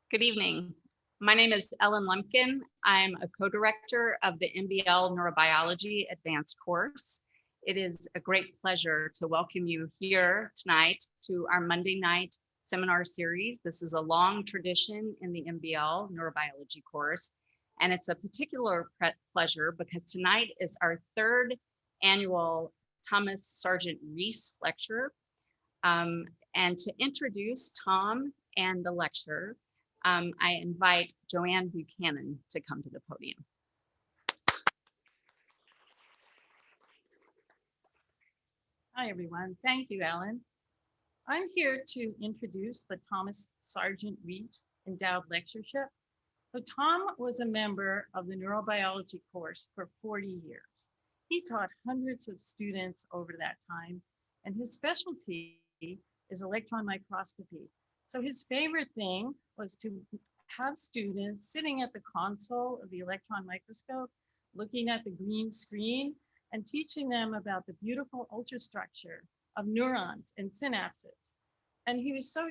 Good evening. My name is Ellen Lumpkin. I'm a co-director of the MBL Neurobiology Advanced course. It is a great pleasure to welcome you here tonight to our Monday night seminar series. This is a long tradition in the MBL Neurobiology course, and it's a particular pleasure because tonight is our third annual Thomas Sargent Reese lecture. And to introduce Tom and the lecture, I invite Joanne Buchanan to come to the podium. Hi, everyone. Thank you, Ellen. I'm here to introduce the Thomas Sargent Reese Endowed Lectureship. So Tom was a member of the Neurobiology course for 40 years. He taught hundreds of students over that time, and his specialty is electron microscopy. So his favorite thing was to have students sitting at the console of the electron microscope, looking at the green screen and teaching them about the beautiful ultrastructure of neurons and synapses. And he was so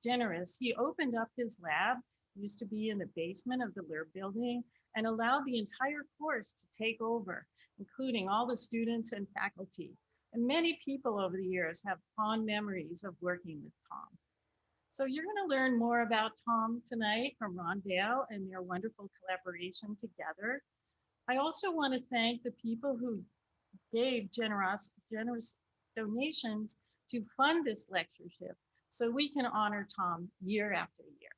generous, he opened up his lab, used to be in the basement of the LIRB building, and allowed the entire course to take over, including all the students and faculty. And many people over the years have fond memories of working with Tom. So you're going to learn more about Tom tonight from Ron Vale and their wonderful collaboration together. I also want to thank the people who gave generous donations to fund this lectureship so we can honor Tom year after year.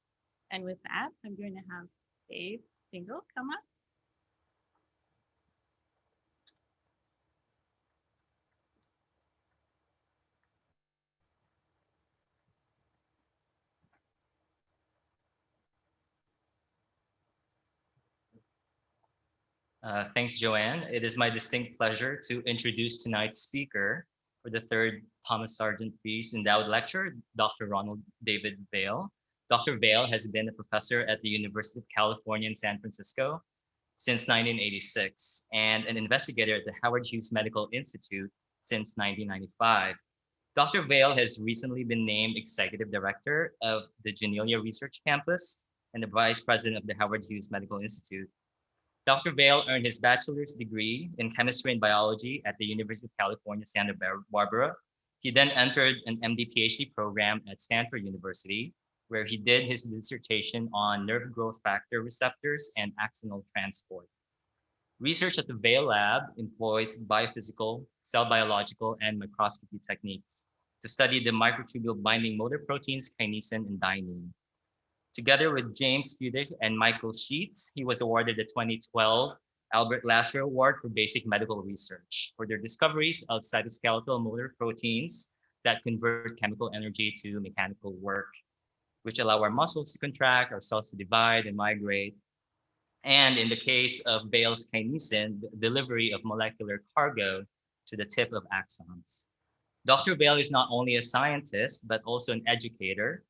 And with that, I'm going to have Dave Dingle come up. Thanks, Joanne. It is my distinct pleasure to introduce tonight's speaker for the third Thomas Sargent Reese Endowed Lecture, Dr. Ronald David Vale. Dr. Vale has been a professor at the University of California in San Francisco since 1986 and an investigator at the Howard Hughes Medical Institute since 1995. Dr. Vale has recently been named Executive Director of the Janelia Research Campus and the Vice President of the Howard Hughes Medical Institute. Dr. Vale earned his bachelor's degree in chemistry and biology at the University of California, Santa Barbara. He then entered an MD PhD program at Stanford University, where he did his dissertation on nerve growth factor receptors and axonal transport. Research at the Vale Lab employs biophysical, cell biological, and microscopy techniques to study the microtubule binding motor proteins kinesin and dynein. Together with James Spudich and Michael Sheets, he was awarded the 2012 Albert Lasker Award for Basic Medical Research for their discoveries of cytoskeletal motor proteins that convert chemical energy to mechanical work, which allow our muscles to contract, our cells to divide and migrate. And in the case of Vale's kinesin, the delivery of molecular cargo to the tip of axons. Dr. Vale is not only a scientist, but also an educator,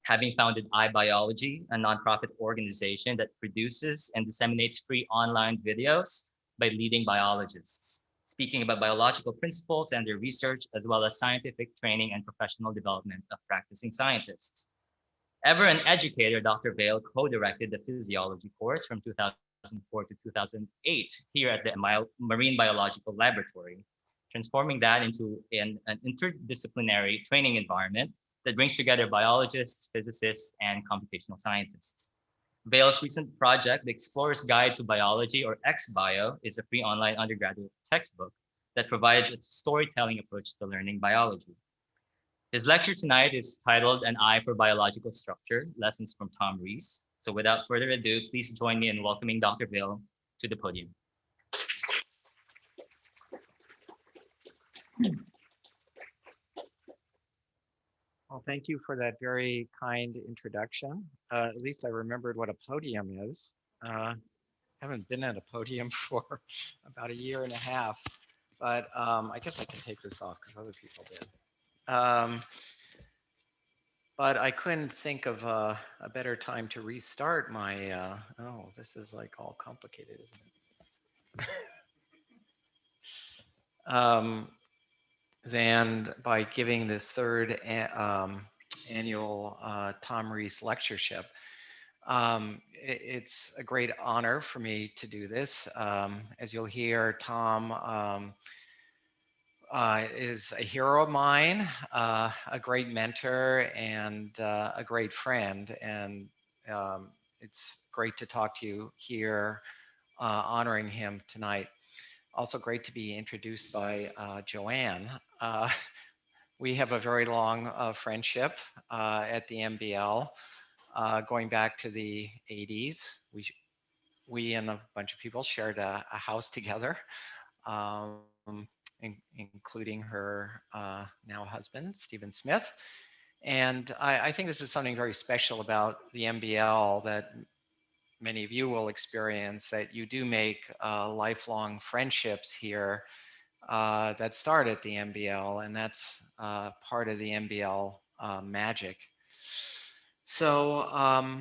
having founded iBiology, a nonprofit organization that produces and disseminates free online videos by leading biologists, speaking about biological principles and their research, as well as scientific training and professional development of practicing scientists. Ever an educator, Dr. Vale co-directed the physiology course from 2004 to 2008 here at the Marine Biological Laboratory, transforming that into an interdisciplinary training environment that brings together biologists, physicists, and computational scientists. Vale's recent project, The Explorer's Guide to Biology, or XBio, is a free online undergraduate textbook that provides a storytelling approach to learning biology. His lecture tonight is titled An Eye for Biological Structure, Lessons from Tom Reese. So without further ado, please join me in welcoming Dr. Vale to the podium. Well, thank you for that very kind introduction. At least I remembered what a podium is. Haven't been at a podium for about a year and a half, but I guess I can take this off because other people did. But I couldn't think of a better time to restart my, oh, this is like all complicated, isn't it? Than by giving this third annual Tom Reese lectureship. It's a great honor for me to do this. As you'll hear, Tom is a hero of mine, a great mentor, and a great friend. And it's great to talk to you here, honoring him tonight. Also great to be introduced by Joanne. We have a very long friendship at the MBL, going back to the 80s. We and a bunch of people shared a house together, um, including her now husband, Stephen Smith. And I think this is something very special about the MBL that many of you will experience, that you do make lifelong friendships here that start at the MBL, and that's part of the MBL magic. So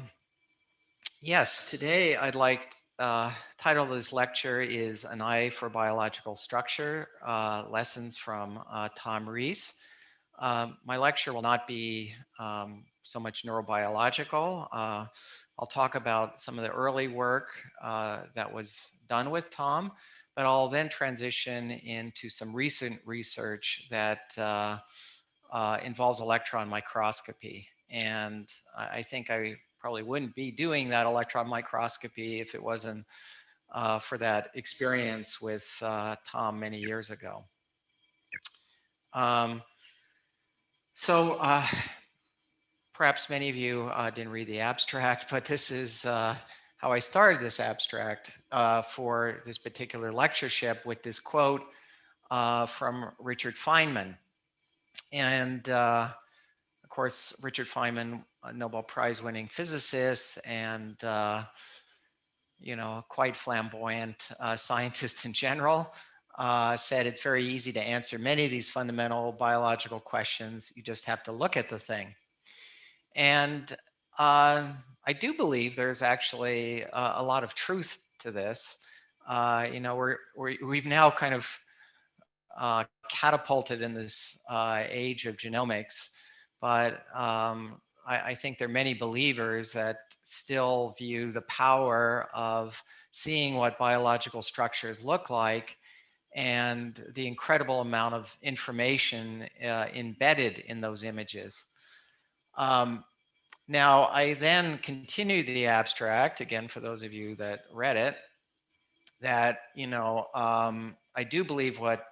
yes, today I'd like, title of this lecture is An Eye for Biological Structure, Lessons from Tom Reese. My lecture will not be so much neurobiological. I'll talk about some of the early work that was done with Tom, but I'll then transition into some recent research that involves electron microscopy. And I think I probably wouldn't be doing that electron microscopy if it wasn't for that experience with Tom many years ago. Um, so perhaps many of you didn't read the abstract, but this is how I started this abstract for this particular lectureship, with this quote from Richard Feynman. And of course, Richard Feynman, a Nobel Prize winning physicist and quite flamboyant scientist in general, said it's very easy to answer many of these fundamental biological questions. You just have to look at the thing. And I do believe there's actually a lot of truth to this. We've now kind of catapulted in this age of genomics, but I think there are many believers that still view the power of seeing what biological structures look like and the incredible amount of information embedded in those images. Now, I then continue the abstract, again, for those of you that read it, that, I do believe what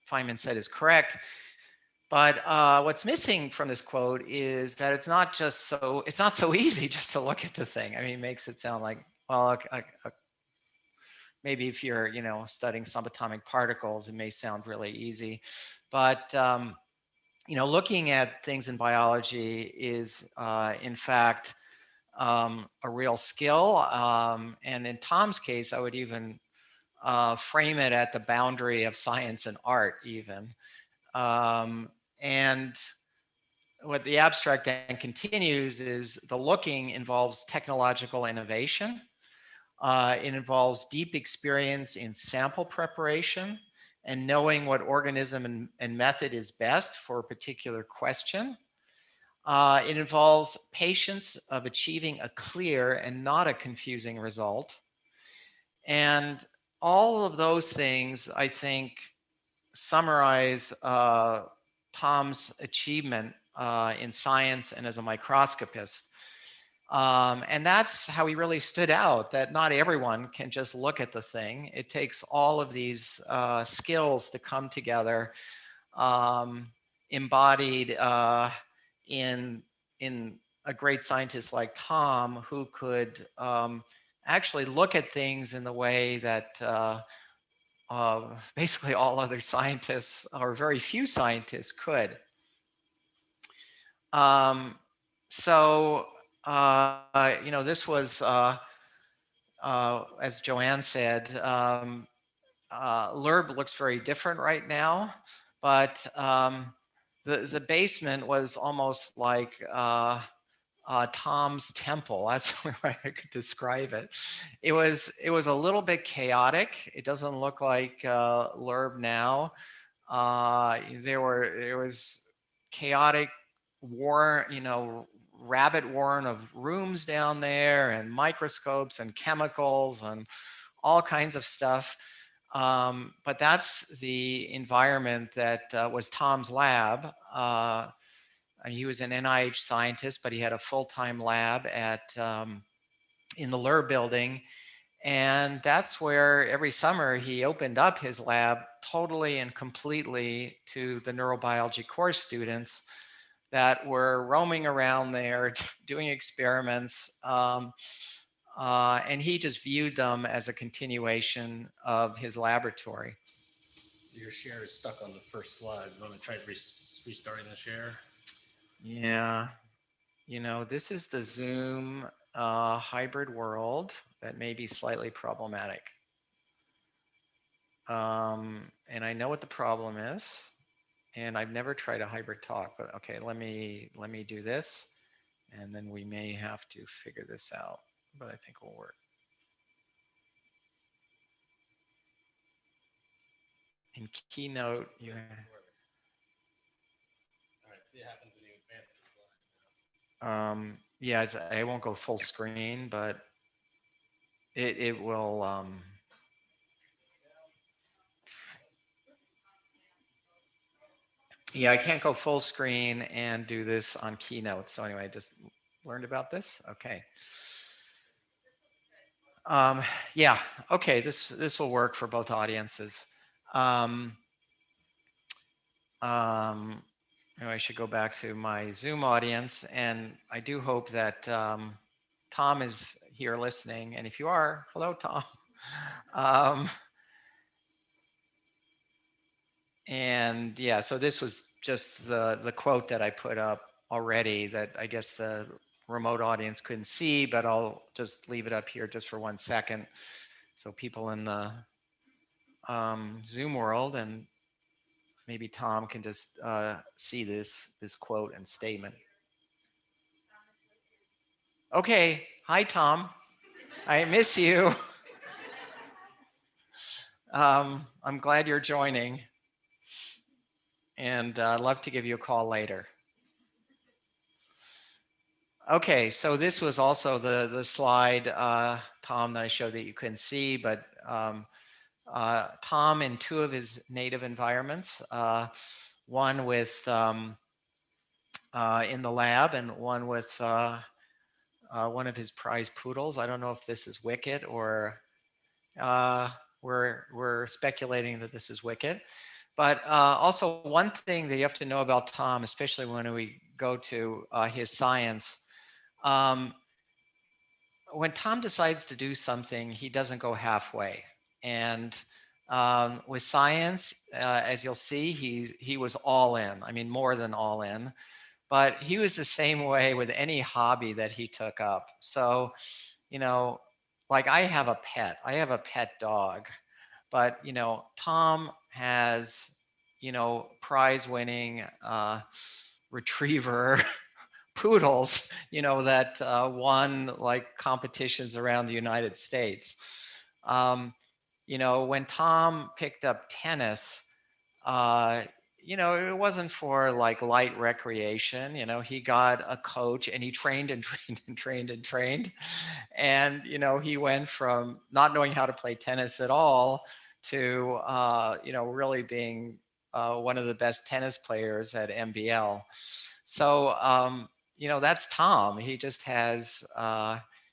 Feynman said is correct. But what's missing from this quote is that it's not so easy just to look at the thing. I mean, it makes it sound like, well, maybe if you're, studying subatomic particles, it may sound really easy. But looking at things in biology is, in fact, a real skill. And in Tom's case, I would even frame it at the boundary of science and art, even. And what the abstract then continues is the looking involves technological innovation. It involves deep experience in sample preparation and knowing what organism and method is best for a particular question. It involves patience of achieving a clear and not a confusing result. And all of those things, I think, summarize Tom's achievement in science and as a microscopist. And that's how he really stood out, that not everyone can just look at the thing. It takes all of these skills to come together, embodied in a great scientist like Tom, who could actually look at things in the way that basically all other scientists, or very few scientists, could. This was, as Joanne said, LURB looks very different right now, but the basement was almost like Tom's temple. That's the way I could describe it. It was a little bit chaotic. It doesn't look like LURB now. There was chaotic rabbit warren of rooms down there and microscopes and chemicals and all kinds of stuff. But that's the environment that was Tom's lab. He was an NIH scientist, but he had a full-time lab in the Lur building. And that's where every summer he opened up his lab totally and completely to the neurobiology course students that were roaming around there doing experiments. And he just viewed them as a continuation of his laboratory. So your share is stuck on the first slide. You want to try restarting the share? Yeah, this is the Zoom hybrid world that may be slightly problematic. And I know what the problem is, and I've never tried a hybrid talk, but okay, let me do this, and then we may have to figure this out, but I think it will work. In Keynote, you have... All right, see what happens when you advance the slide. Yeah, I won't go full screen, but it will. Yeah, I can't go full screen and do this on Keynote. So anyway, I just learned about this. Okay. Yeah. Okay. This will work for both audiences. I should go back to my Zoom audience, and I do hope that Tom is here listening. And if you are, hello, Tom. And yeah, so this was just the quote that I put up already that I guess the remote audience couldn't see, but I'll just leave it up here just for 1 second. So people in the Zoom world, and maybe Tom can just see this quote and statement. Okay, hi Tom, I miss you. I'm glad you're joining, and I'd love to give you a call later. Okay, so this was also the slide, Tom, that I showed that you couldn't see, but Tom in 2 of his native environments, one with in the lab and one with one of his prize poodles. I don't know if this is Wicket or we're speculating that this is Wicket. But also one thing that you have to know about Tom, especially when we go to his science, when Tom decides to do something, he doesn't go halfway. And with science, as you'll see, he was all in. I mean, more than all in. But he was the same way with any hobby that he took up. So, like I have a pet dog, but Tom has, prize-winning retriever poodles, that won like competitions around the United States. When Tom picked up tennis, it wasn't for like light recreation. He got a coach and he trained and trained and trained and trained. And, he went from not knowing how to play tennis at all to, really being one of the best tennis players at MBL. So, that's Tom. He just has,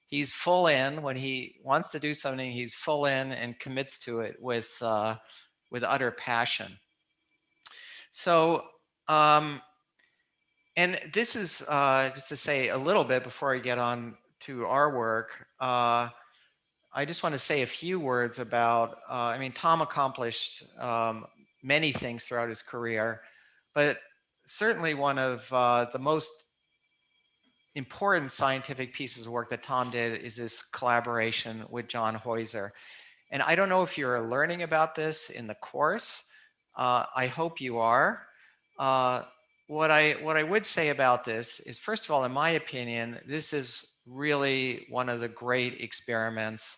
he's full in when he wants to do something, he's full in and commits to it with utter passion. So, and this is just to say a little bit before I get on to our work. I just want to say a few words about, Tom accomplished many things throughout his career, but certainly one of the most important scientific pieces of work that Tom did is this collaboration with John Heuser. And I don't know if you're learning about this in the course. I hope you are. What I would say about this is, first of all, in my opinion, this is really one of the great experiments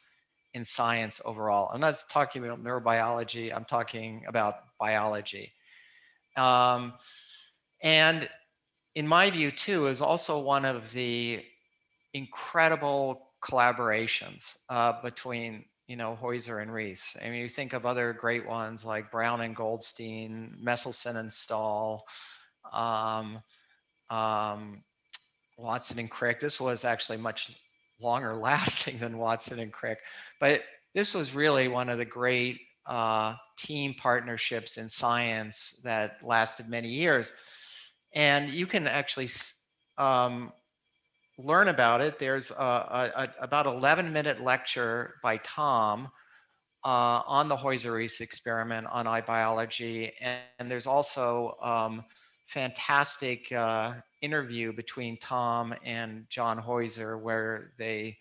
in science overall. I'm not talking about neurobiology, I'm talking about biology. And in my view too, is also one of the incredible collaborations between, you know, Heuser and Reese. I mean, you think of other great ones like Brown and Goldstein, Messelson and Stahl, um, um, Watson and Crick. This was actually much longer lasting than Watson and Crick, but this was really one of the great team partnerships in science that lasted many years. And you can actually learn about it. There's about 11-minute lecture by Tom on the Heuser-Reese experiment on iBiology. And there's also fantastic interview between Tom and John Heuser where they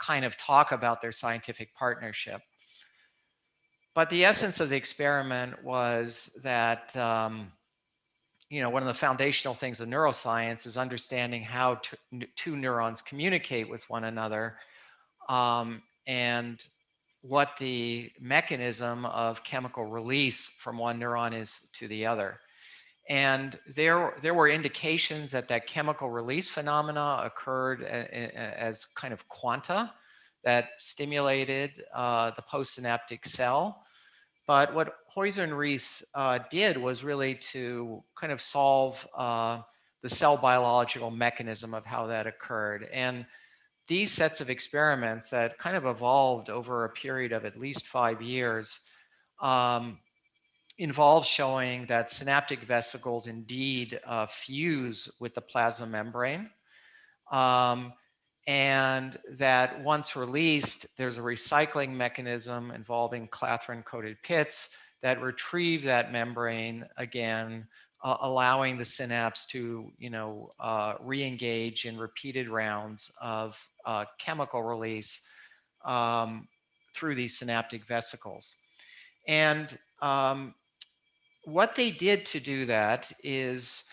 kind of talk about their scientific partnership. But the essence of the experiment was that you know, one of the foundational things of neuroscience is understanding how two neurons communicate with one another, and what the mechanism of chemical release from one neuron is to the other. And there were indications that that chemical release phenomena occurred as kind of quanta that stimulated the postsynaptic cell. But what Heuser and Reese did was really to kind of solve the cell biological mechanism of how that occurred. And these sets of experiments that kind of evolved over a period of at least 5 years involved showing that synaptic vesicles indeed fuse with the plasma membrane. And that once released, there's a recycling mechanism involving clathrin-coated pits that retrieve that membrane again, allowing the synapse to, you know, re-engage in repeated rounds of chemical release through these synaptic vesicles. And what they did to do that is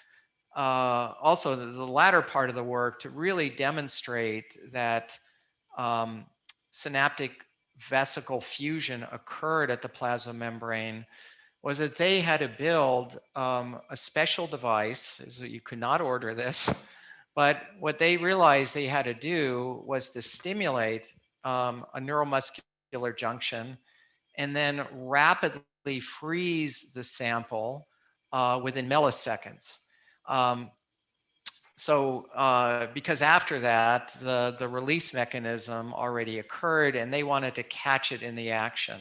also the latter part of the work to really demonstrate that synaptic vesicle fusion occurred at the plasma membrane was that they had to build a special device. So you could not order this, but what they realized they had to do was to stimulate a neuromuscular junction and then rapidly freeze the sample within milliseconds. Because after that, the release mechanism already occurred and they wanted to catch it in the action.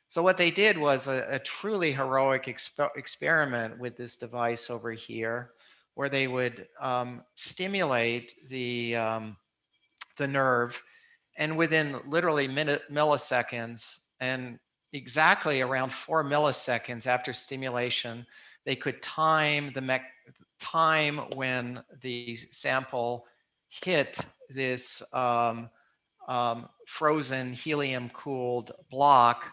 So what they did was a truly heroic experiment with this device over here, where they would stimulate the nerve, and within literally milliseconds, and exactly around 4 milliseconds after stimulation, they could time the time when the sample hit this frozen helium-cooled block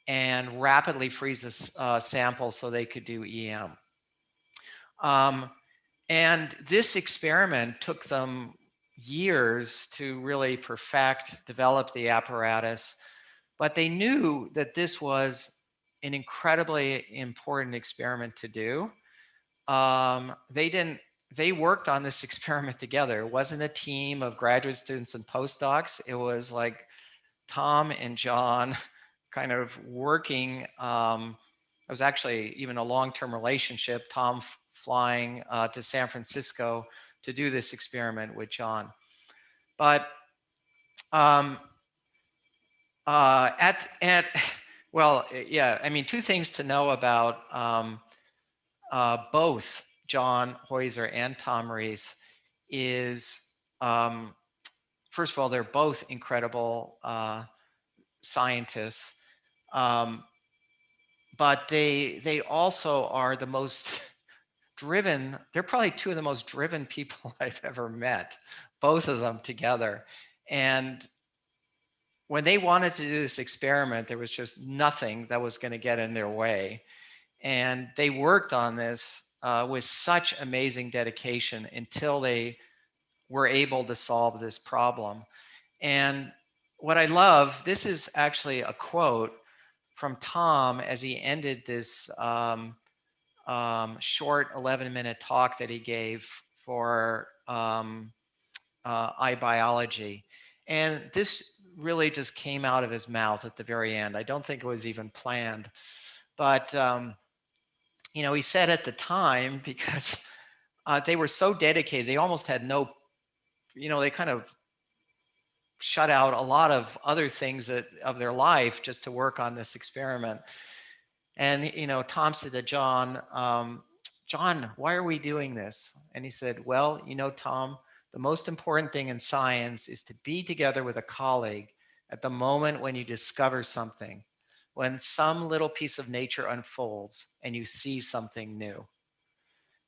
and rapidly freeze the sample so they could do EM. And this experiment took them years to really perfect, develop the apparatus, but they knew that this was an incredibly important experiment to do. They worked on this experiment together. It wasn't a team of graduate students and postdocs. It was like Tom and John kind of working. It was actually even a long-term relationship, Tom flying to San Francisco to do this experiment with John. But well, yeah, I mean, two things to know about both John Heuser and Tom Reese is, first of all, they're both incredible scientists, but they also are the most driven. They're probably two of the most driven people I've ever met, both of them together. And when they wanted to do this experiment, there was just nothing that was going to get in their way. And they worked on this with such amazing dedication until they were able to solve this problem. And what I love, this is actually a quote from Tom as he ended this short 11-minute talk that he gave for eye biology. And this really just came out of his mouth at the very end. I don't think it was even planned. But, you know, he said at the time, because they were so dedicated, they almost had no, you know, they kind of shut out a lot of other things of their life just to work on this experiment. And, you know, Tom said to John, John, why are we doing this? And he said, well, you know, Tom, the most important thing in science is to be together with a colleague at the moment when you discover something, when some little piece of nature unfolds and you see something new.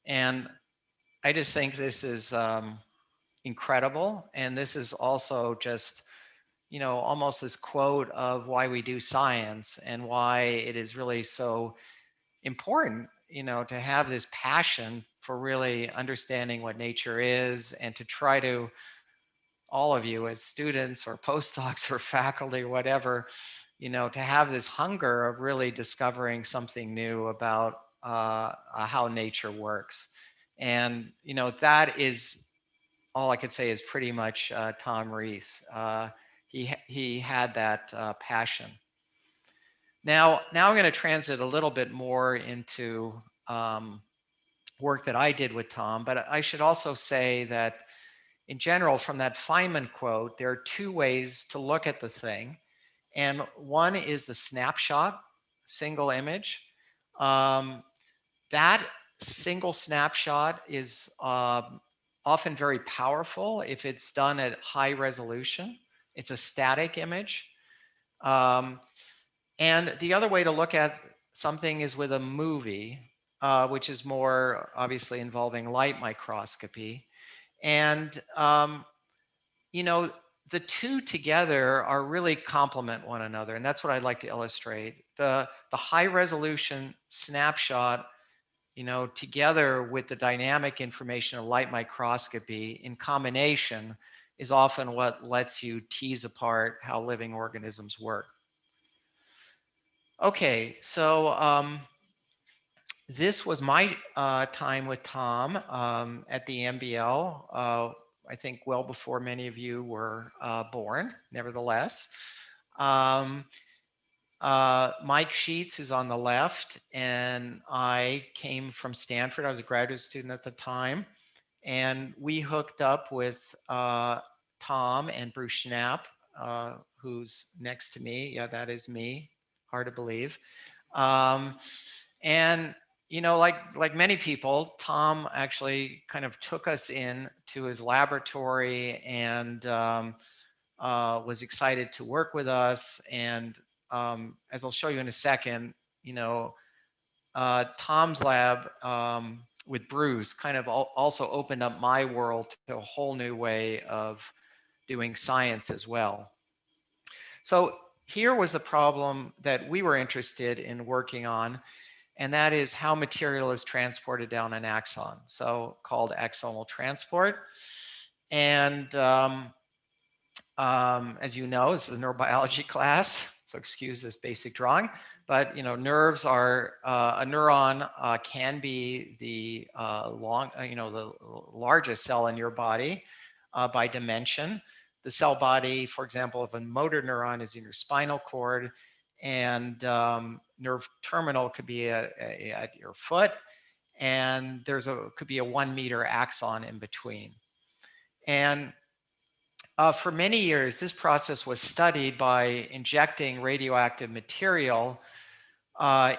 And I just think this is incredible. And this is also just, you know, almost this quote of why we do science and why it is really so important, you know, to have this passion for really understanding what nature is and to try to, all of you as students or postdocs or faculty or whatever, you know, to have this hunger of really discovering something new about how nature works. And, you know, that is all I could say is pretty much Tom Reese. He had that passion. Now I'm going to transit a little bit more into work that I did with Tom, but I should also say that in general, from that Feynman quote, there are two ways to look at the thing. And one is the snapshot, single image. That single snapshot is often very powerful if it's done at high resolution. It's a static image. And the other way to look at something is with a movie, which is more obviously involving light microscopy. And, you know, the two together are really complement one another. And that's what I'd like to illustrate. The high resolution snapshot, you know, together with the dynamic information of light microscopy in combination is often what lets you tease apart how living organisms work. Okay, so this was my time with Tom at the MBL. I think well before many of you were born, nevertheless. Mike Sheets, who's on the left, and I came from Stanford. I was a graduate student at the time. And we hooked up with Tom and Bruce Schnapp, who's next to me. Yeah, that is me. Hard to believe. And you know, like many people, Tom actually kind of took us in to his laboratory and was excited to work with us. And as I'll show you in a second, you know, Tom's lab with Bruce kind of also opened up my world to a whole new way of doing science as well. So here was the problem that we were interested in working on, and that is how material is transported down an axon, so called axonal transport. And as you know, this is a neurobiology class, so excuse this basic drawing. But you know, nerves are a neuron can be the the largest cell in your body by dimension. The cell body, for example, of a motor neuron is in your spinal cord, and nerve terminal could be at your foot, and could be a 1 meter axon in between. And for many years, this process was studied by injecting radioactive material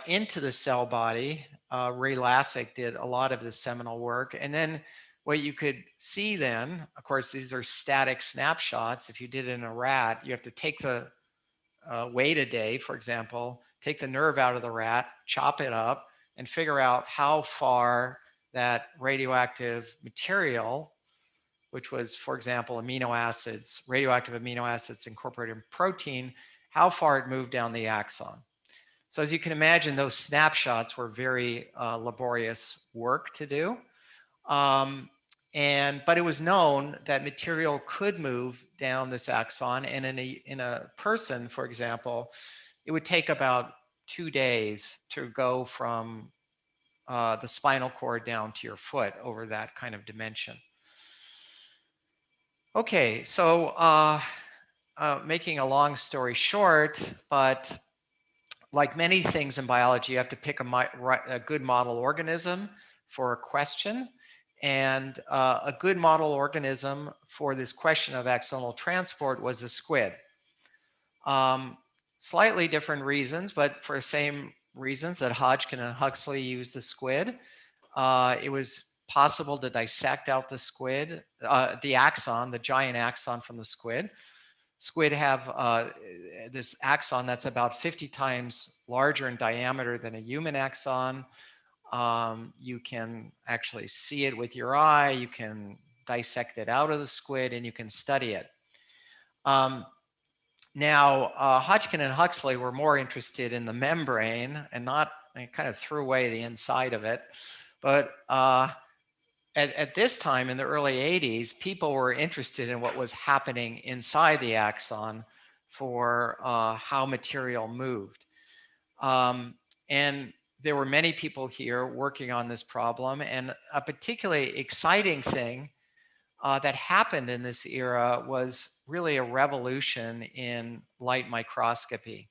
into the cell body. Ray Lassick did a lot of the seminal work. And then what you could see then, of course, these are static snapshots. If you did it in a rat, you have to take the wait a day, for example, take the nerve out of the rat, chop it up, and figure out how far that radioactive material, which was, for example, amino acids, radioactive amino acids incorporated in protein, how far it moved down the axon. So as you can imagine, those snapshots were very laborious work to do. But it was known that material could move down this axon, and in a person, for example, it would take about 2 days to go from the spinal cord down to your foot over that kind of dimension. Okay, so making a long story short, but like many things in biology, you have to pick a good model organism for a question. And a good model organism for this question of axonal transport was a squid. Slightly different reasons, but for the same reasons that Hodgkin and Huxley used the squid. It was possible to dissect out the squid, the axon, the giant axon from the squid. Squid have this axon that's about 50 times larger in diameter than a human axon. You can actually see it with your eye. You can dissect it out of the squid and you can study it. Now, Hodgkin and Huxley were more interested in the membrane and not, and kind of threw away the inside of it. But at this time in the early 80s, people were interested in what was happening inside the axon for how material moved. And there were many people here working on this problem. And a particularly exciting thing that happened in this era was really a revolution in light microscopy,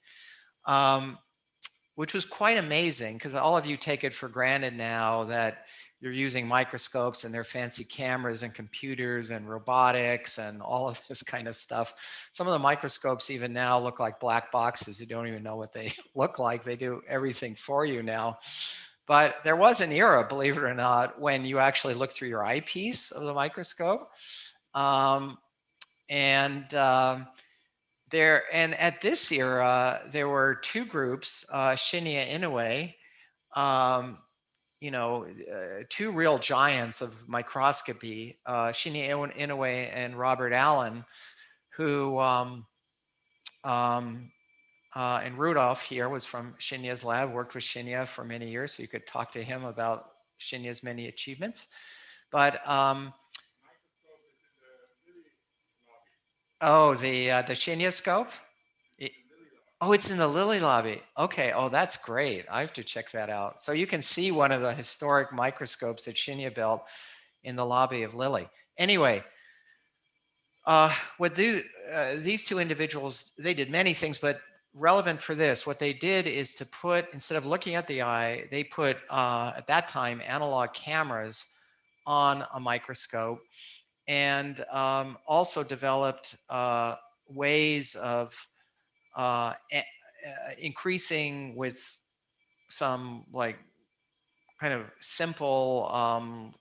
which was quite amazing because all of you take it for granted now that you're using microscopes and their fancy cameras and computers and robotics and all of this kind of stuff. Some of the microscopes even now look like black boxes. You don't even know what they look like. They do everything for you now. But there was an era, believe it or not, when you actually look through your eyepiece of the microscope. And at this era, there were two groups, Shinya Inoue, two real giants of microscopy, Shinya Inoue and Robert Allen, who, and Rudolph here was from Shinya's lab, worked with Shinya for many years, so you could talk to him about Shinya's many achievements. But, oh, the Shinya scope? Oh, it's in the Lilly lobby. Okay. Oh, that's great. I have to check that out. So you can see one of the historic microscopes that Shinya built in the lobby of Lilly. Anyway, what these two individuals, they did many things, but relevant for this, what they did is to put, instead of looking at the eye, they put, at that time, analog cameras on a microscope and also developed ways of increasing with some like kind of simple,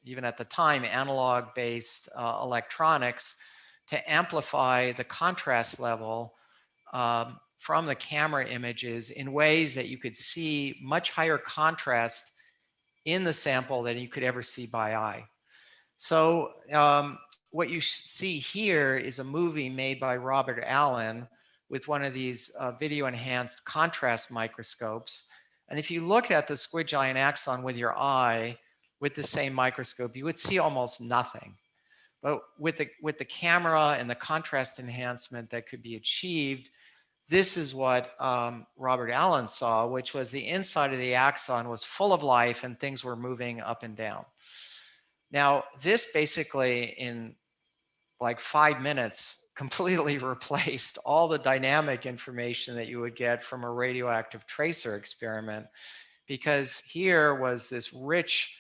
even at the time, analog based electronics to amplify the contrast level from the camera images in ways that you could see much higher contrast in the sample than you could ever see by eye. So what you see here is a movie made by Robert Allen with one of these video enhanced contrast microscopes. And if you look at the squid giant axon with your eye with the same microscope, you would see almost nothing. But with the camera and the contrast enhancement that could be achieved, this is what Robert Allen saw, which was the inside of the axon was full of life and things were moving up and down. Now, this basically in like 5 minutes completely replaced all the dynamic information that you would get from a radioactive tracer experiment, because here was this rich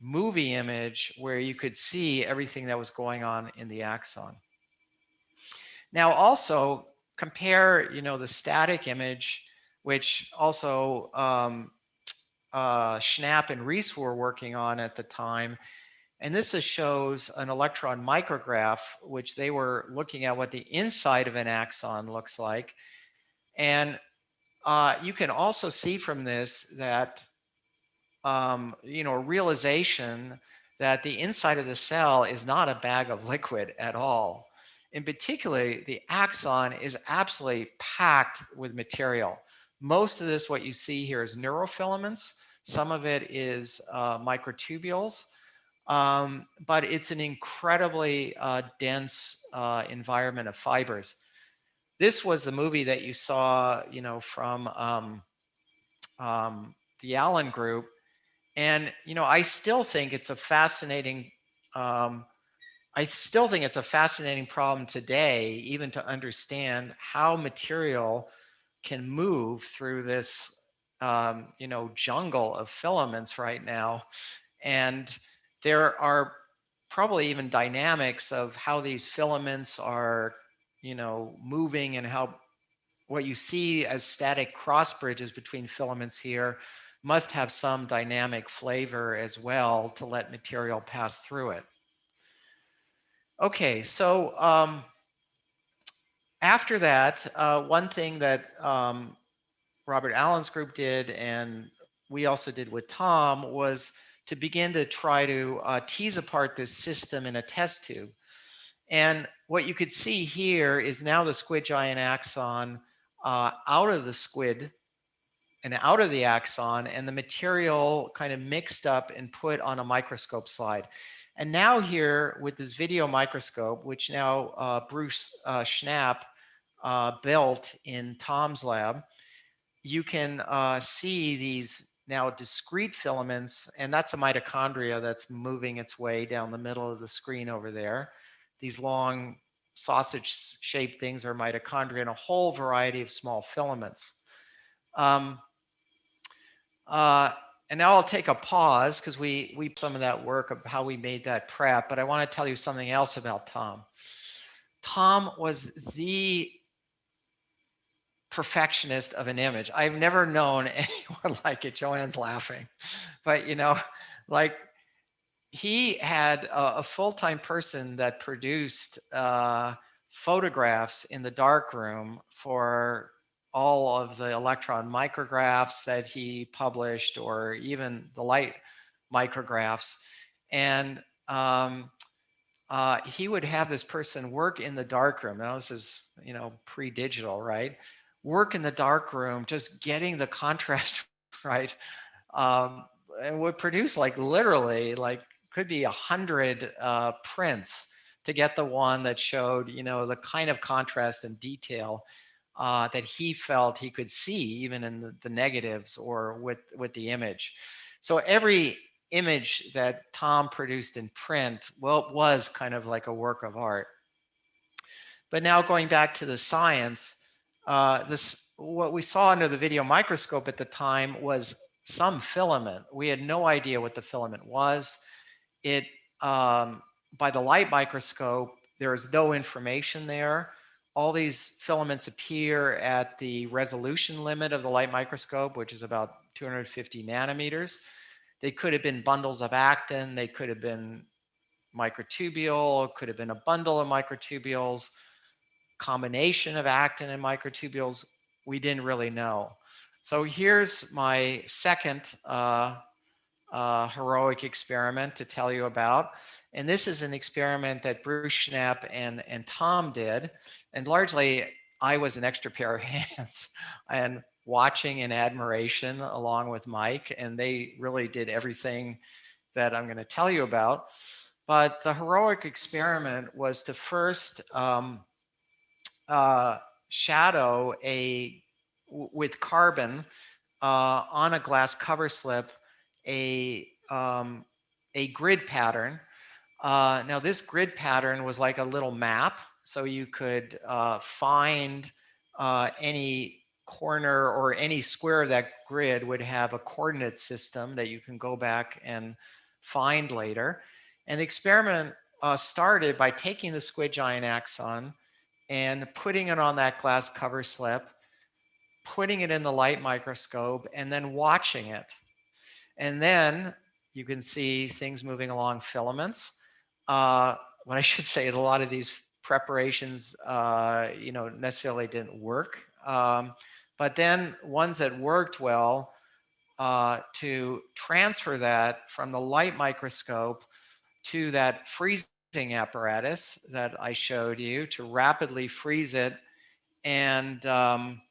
movie image where you could see everything that was going on in the axon. Now also compare, the static image, which also Schnapp and Reese were working on at the time. And this shows an electron micrograph, which they were looking at what the inside of an axon looks like. And you can also see from this that, realization that the inside of the cell is not a bag of liquid at all. In particular, the axon is absolutely packed with material. Most of this, what you see here is neurofilaments. Some of it is microtubules. But it's an incredibly dense environment of fibers. This was the movie that you saw, from the Allen group. And, you know, I still think it's a fascinating, I still think it's a fascinating problem today, even to understand how material can move through this, you know, jungle of filaments right now. And there are probably even dynamics of how these filaments are, you know, moving, and how what you see as static cross bridges between filaments here must have some dynamic flavor as well to let material pass through it. Okay, so after that, one thing that Robert Allen's group did, and we also did with Tom, was to begin to try to tease apart this system in a test tube. And what you could see here is now the squid giant axon out of the squid and out of the axon, and the material kind of mixed up and put on a microscope slide. And now here with this video microscope, which now Bruce Schnapp built in Tom's lab, you can see these now discrete filaments, and that's a mitochondria that's moving its way down the middle of the screen over there. These long sausage-shaped things are mitochondria, and a whole variety of small filaments. And now I'll take a pause because we some of that work of how we made that prep, but I want to tell you something else about Tom. Tom was the perfectionist of an image. I've never known anyone like it. Joanne's laughing, but you know, like he had a full-time person that produced photographs in the darkroom for all of the electron micrographs that he published, or even the light micrographs. And he would have this person work in the darkroom. Now this is, you know, pre-digital, right? Work in the darkroom, just getting the contrast right. And would produce like literally like could be 100 prints to get the one that showed, you know, the kind of contrast and detail that he felt he could see even in the negatives or with the image. So every image that Tom produced in print, well, was kind of like a work of art. But now going back to the science, what we saw under the video microscope at the time was some filament. We had no idea what the filament was. It by the light microscope, there is no information there. All these filaments appear at the resolution limit of the light microscope, which is about 250 nanometers. They could have been bundles of actin. They could have been microtubule, could have been a bundle of microtubules, combination of actin and microtubules. We didn't really know. So here's my second heroic experiment to tell you about. And this is an experiment that Bruce Schnapp and Tom did. And largely, I was an extra pair of hands and watching in admiration along with Mike. And they really did everything that I'm going to tell you about. But the heroic experiment was to first shadow with carbon on a glass cover slip a grid pattern. Now this grid pattern was like a little map, so you could find any corner or any square of that grid would have a coordinate system that you can go back and find later. And the experiment started by taking the squid giant axon and putting it on that glass cover slip, putting it in the light microscope, and then watching it. And then you can see things moving along filaments. What I should say is a lot of these preparations, you know, necessarily didn't work. But then ones that worked well, to transfer that from the light microscope to that freezing apparatus that I showed you, to rapidly freeze it and then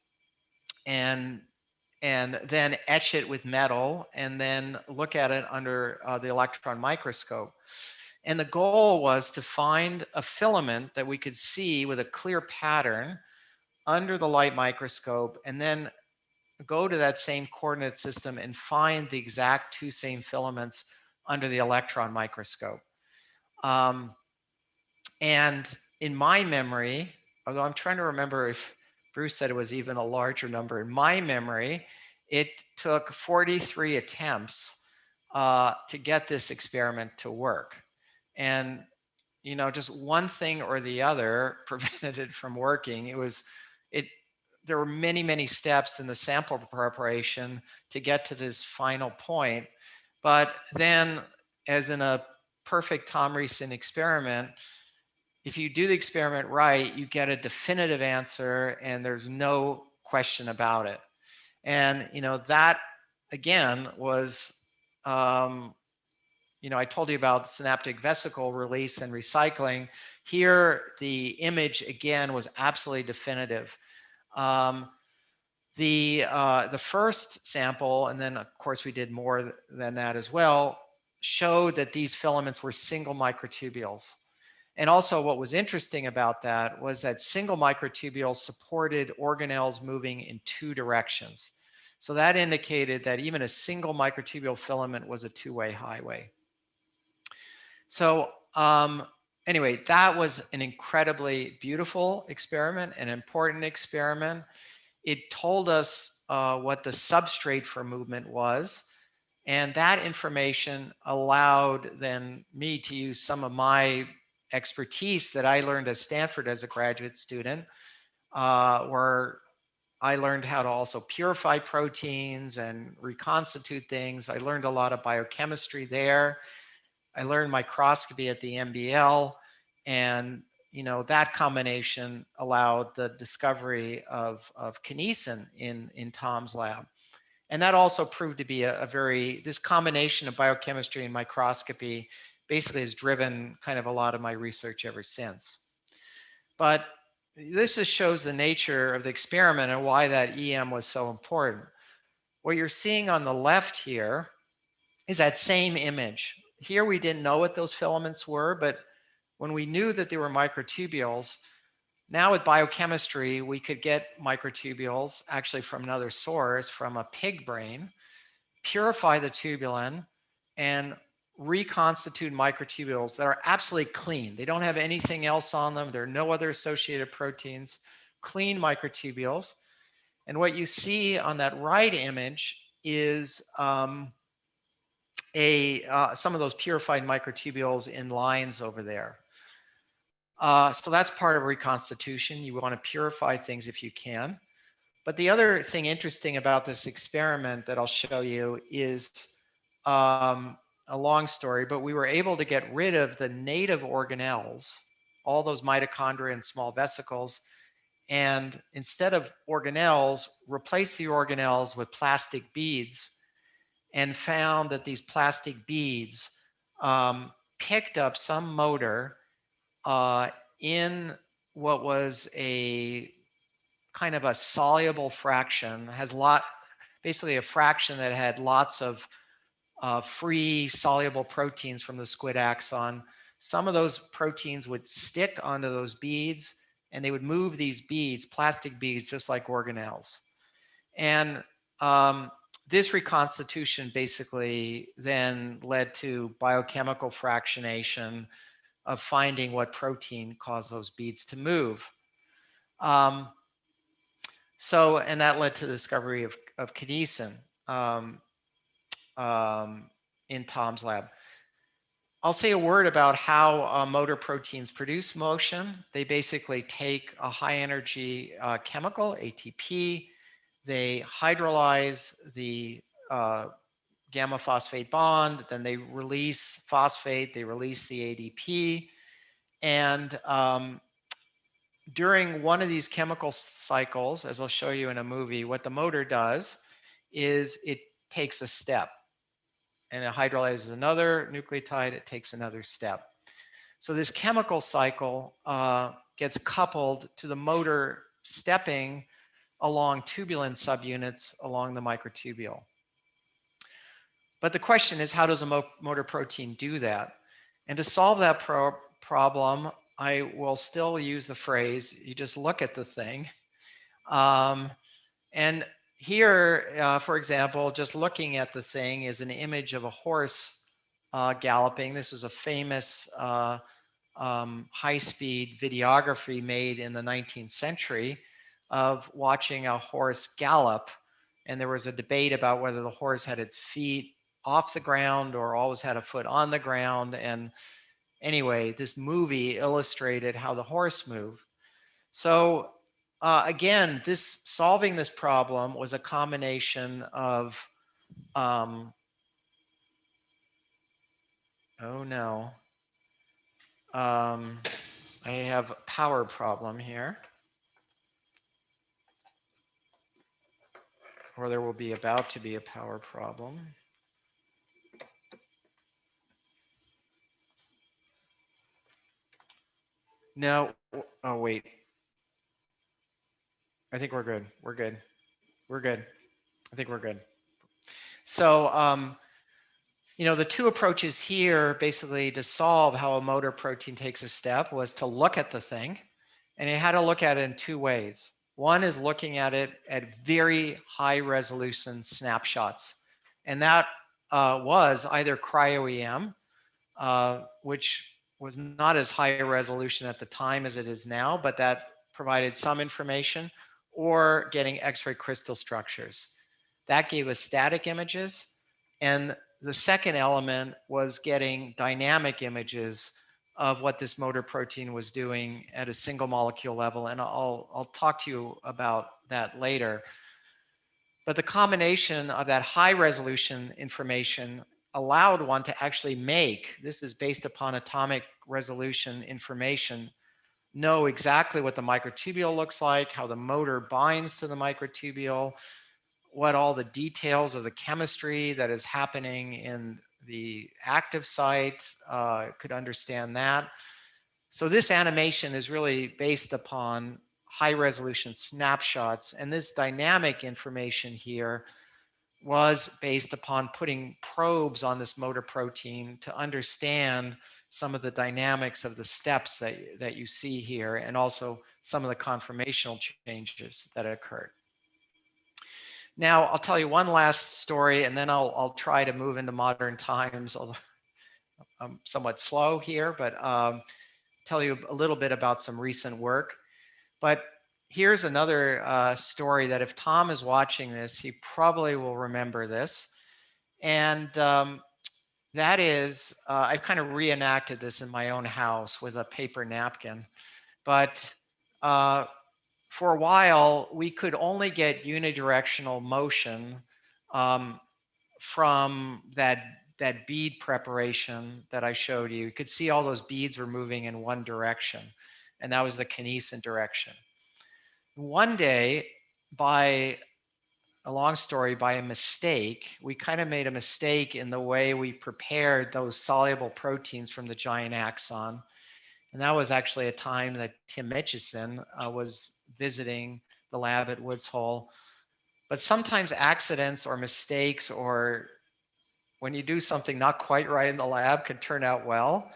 etch it with metal and then look at it under the electron microscope. And the goal was to find a filament that we could see with a clear pattern under the light microscope, and then go to that same coordinate system and find the exact two same filaments under the electron microscope. And in my memory, although I'm trying to remember if Bruce said it was even a larger number, in my memory, it took 43 attempts to get this experiment to work. And just one thing or the other prevented it from working. There were many, many steps in the sample preparation to get to this final point. But then, as in a perfect Tom Reese experiment, if you do the experiment right, you get a definitive answer and there's no question about it. And, that again was, I told you about synaptic vesicle release and recycling. Here, the image again was absolutely definitive. The first sample, and then of course we did more than that as well, showed that these filaments were single microtubules. And also what was interesting about that was that single microtubules supported organelles moving in two directions. So that indicated that even a single microtubule filament was a two-way highway. So anyway, that was an incredibly beautiful experiment, an important experiment. It told us what the substrate for movement was. And that information allowed then me to use some of my expertise that I learned at Stanford as a graduate student, where I learned how to also purify proteins and reconstitute things. I learned a lot of biochemistry there. I learned microscopy at the MBL, and that combination allowed the discovery of kinesin in Tom's lab. And that also proved to be this combination of biochemistry and microscopy basically has driven kind of a lot of my research ever since. But this just shows the nature of the experiment and why that EM was so important. What you're seeing on the left here is that same image. Here we didn't know what those filaments were, but when we knew that they were microtubules, now with biochemistry, we could get microtubules actually from another source, from a pig brain, purify the tubulin, and reconstitute microtubules that are absolutely clean. They don't have anything else on them. There are no other associated proteins, clean microtubules. And what you see on that right image is some of those purified microtubules in lines over there. So that's part of reconstitution. You want to purify things if you can. But the other thing interesting about this experiment that I'll show you is a long story, but we were able to get rid of the native organelles, all those mitochondria and small vesicles, and instead of organelles, replace the organelles with plastic beads, and found that these plastic beads picked up some motor in what was a kind of a soluble fraction, basically a fraction that had lots of free soluble proteins from the squid axon. Some of those proteins would stick onto those beads and they would move these beads, plastic beads, just like organelles. And this reconstitution basically then led to biochemical fractionation of finding what protein caused those beads to move. And that led to the discovery of kinesin in Tom's lab. I'll say a word about how motor proteins produce motion. They basically take a high energy chemical, ATP, they hydrolyze the gamma phosphate bond, then they release phosphate, they release the ADP. And during one of these chemical cycles, as I'll show you in a movie, what the motor does is it takes a step and it hydrolyzes another nucleotide, it takes another step. So this chemical cycle gets coupled to the motor stepping along tubulin subunits along the microtubule. But the question is, how does a motor protein do that? And to solve that problem, I will still use the phrase, you just look at the thing. And here, for example, just looking at the thing is an image of a horse galloping. This was a famous high-speed videography made in the 19th century of watching a horse gallop. And there was a debate about whether the horse had its feet off the ground or always had a foot on the ground. And anyway, this movie illustrated how the horse moved. So again, solving this problem was a combination of, oh no, I have a power problem here. Or there will be about to be a power problem. No, oh wait. I think we're good. We're good. We're good. I think we're good. So, you know, the two approaches here basically to solve how a motor protein takes a step was to look at the thing, and you had to look at it in two ways. One is looking at it at very high resolution snapshots. And that was either Cryo-Em, which was not as high a resolution at the time as it is now, but that provided some information, or getting X-ray crystal structures. That gave us static images. And the second element was getting dynamic images of what this motor protein was doing at a single molecule level. And I'll talk to you about that later. But the combination of that high resolution information allowed one to actually make, this is based upon atomic resolution information, know exactly what the microtubule looks like, how the motor binds to the microtubule, what all the details of the chemistry that is happening in the active site, could understand that. So this animation is really based upon high resolution snapshots, and this dynamic information here was based upon putting probes on this motor protein to understand some of the dynamics of the steps that you see here, and also some of the conformational changes that occurred. Now, I'll tell you one last story, and then I'll try to move into modern times, although I'm somewhat slow here, but tell you a little bit about some recent work. But here's another story that if Tom is watching this, he probably will remember this. And that is, I've kind of reenacted this in my own house with a paper napkin. But for a while, we could only get unidirectional motion from that bead preparation that I showed you. You could see all those beads were moving in one direction, and that was the kinesin direction. One day, by a long story, by a mistake, we kind of made a mistake in the way we prepared those soluble proteins from the giant axon. And that was actually a time that Tim Mitchison was visiting the lab at Woods Hole. But sometimes accidents or mistakes, or when you do something not quite right in the lab, can turn out well.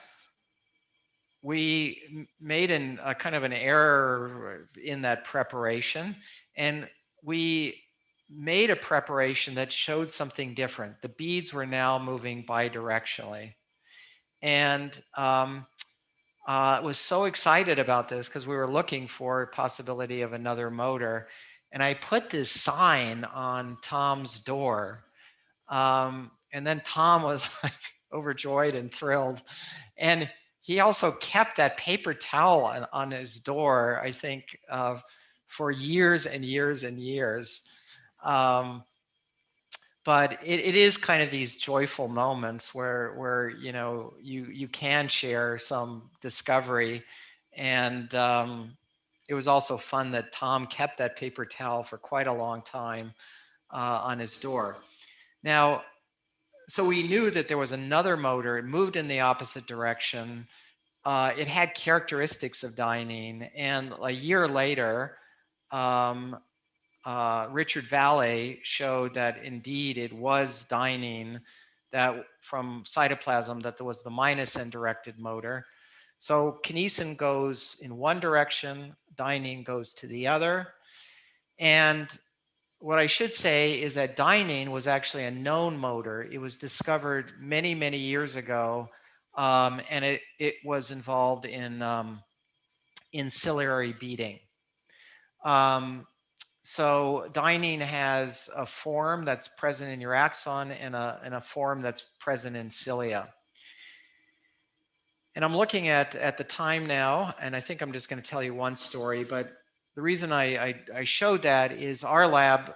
We made a kind of an error in that preparation, and we made a preparation that showed something different. The beads were now moving bidirectionally. And was so excited about this because we were looking for a possibility of another motor. And I put this sign on Tom's door. And then Tom was like overjoyed and thrilled. And he also kept that paper towel on his door, I think, for years and years and years. But it is kind of these joyful moments where you know you can share some discovery, and it was also fun that Tom kept that paper towel for quite a long time on his door. Now, so we knew that there was another motor. It moved in the opposite direction. It had characteristics of Dynein, and a year later, Richard Vale showed that indeed it was Dynein, that from cytoplasm, that there was the minus end directed motor. So kinesin goes in one direction, Dynein goes to the other. And what I should say is that Dynein was actually a known motor. It was discovered many, many years ago, and it was involved in ciliary beating. So Dynein has a form that's present in your axon and a form that's present in cilia. And I'm looking at the time now, and I think I'm just going to tell you one story, but the reason I showed that is our lab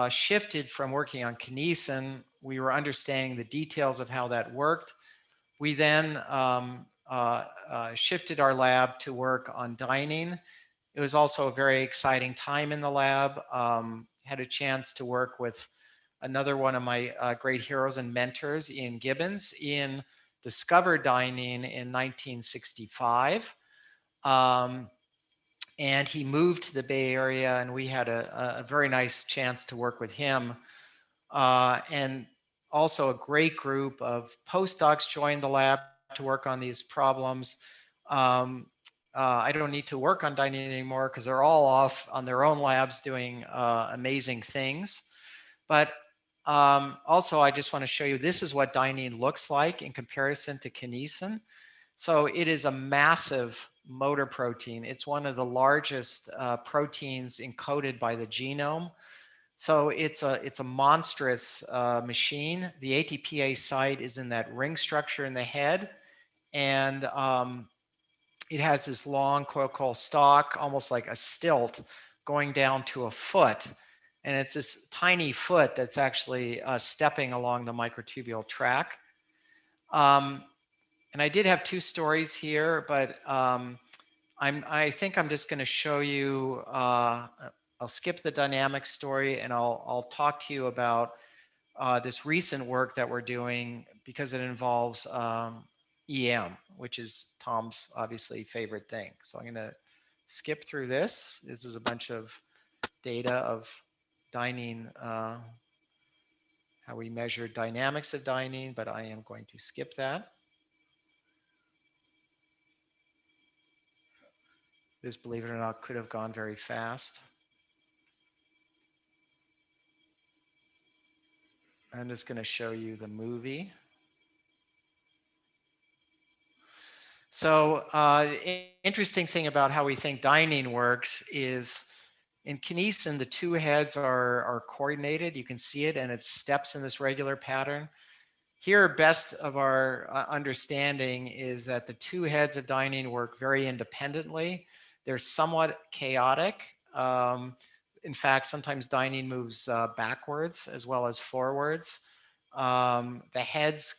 shifted from working on kinesin. We were understanding the details of how that worked. We then shifted our lab to work on Dynein. It was also a very exciting time in the lab. Had a chance to work with another one of my great heroes and mentors, Ian Gibbons. Ian discovered Dynein in 1965. And he moved to the Bay Area, and we had a very nice chance to work with him. And also a great group of postdocs joined the lab to work on these problems. I don't need to work on Dynein anymore because they're all off on their own labs doing amazing things. But also, I just want to show you, this is what Dynein looks like in comparison to kinesin. So it is a massive motor protein. It's one of the largest proteins encoded by the genome. So it's a monstrous machine. The ATPase site is in that ring structure in the head, and it has this long coil stalk, almost like a stilt, going down to a foot. And it's this tiny foot that's actually stepping along the microtubule track. And I did have two stories here, but I think I'm just going to show you, I'll skip the dynamic story, and I'll talk to you about this recent work that we're doing because it involves EM, which is Tom's obviously favorite thing. So I'm going to skip through this. This is a bunch of data of Dynein, how we measure dynamics of Dynein, but I am going to skip that. This, believe it or not, could have gone very fast. I'm just going to show you the movie. So interesting thing about how we think Dynein works is in kinesin, the two heads are coordinated. You can see it, and it steps in this regular pattern. Here, best of our understanding is that the two heads of Dynein work very independently. They're somewhat chaotic. In fact, sometimes Dynein moves backwards as well as forwards. The heads,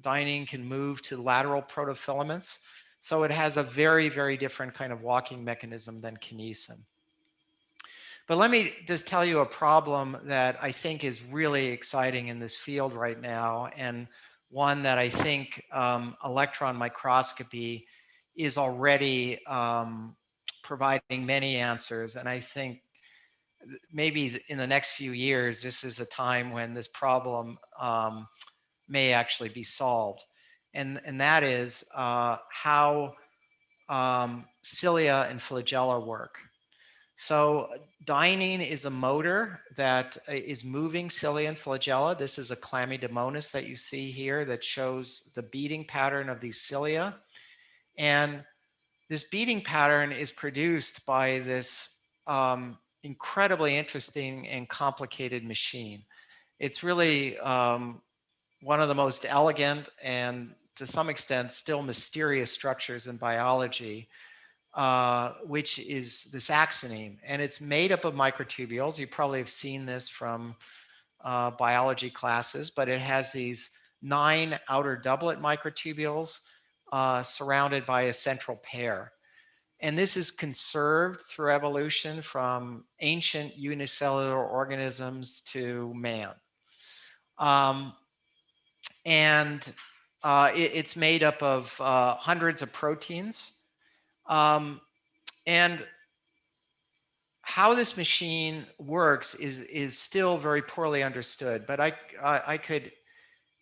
Dynein can move to lateral protofilaments. So it has a very, very different kind of walking mechanism than kinesin. But let me just tell you a problem that I think is really exciting in this field right now, and one that I think electron microscopy is already providing many answers. And I think maybe in the next few years, this is a time when this problem may actually be solved. And that is how cilia and flagella work. So Dynein is a motor that is moving cilia and flagella. This is a chlamydomonas that you see here that shows the beating pattern of these cilia. And this beating pattern is produced by this incredibly interesting and complicated machine. It's really one of the most elegant and to some extent still mysterious structures in biology, which is this axoneme. And it's made up of microtubules. You probably have seen this from biology classes, but it has these 9 outer doublet microtubules surrounded by a central pair. And this is conserved through evolution from ancient unicellular organisms to man. It's made up of hundreds of proteins. And how this machine works is still very poorly understood, but I could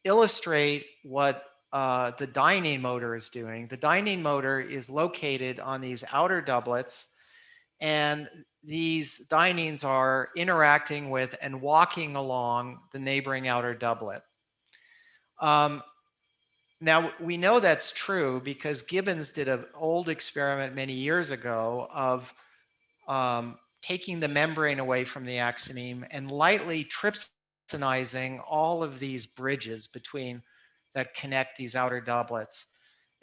illustrate what the Dynein motor is doing. The Dynein motor is located on these outer doublets, And these dyneins are interacting with and walking along the neighboring outer doublet. Now, we know that's true because Gibbons did an old experiment many years ago of taking the membrane away from the axoneme and lightly trypsinizing all of these bridges between that connect these outer doublets.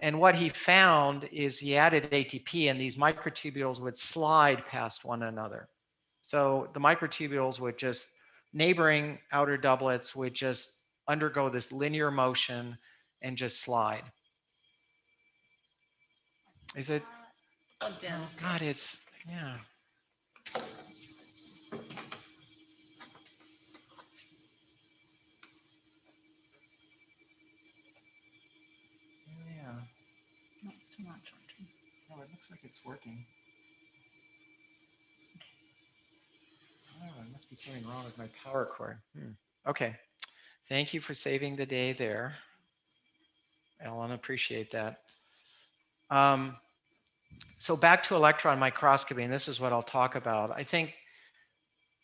And what he found is he added ATP and these microtubules would slide past one another. So the microtubules would just, neighboring outer doublets would just undergo this linear motion and just slide. Is it? Oh God, it's, yeah. Yeah. No, it's too much. No, it looks like it's working. Oh, there must be something wrong with my power cord. Okay. Thank you for saving the day there, Ellen. Appreciate that. So back to electron microscopy, and this is what I'll talk about. I think,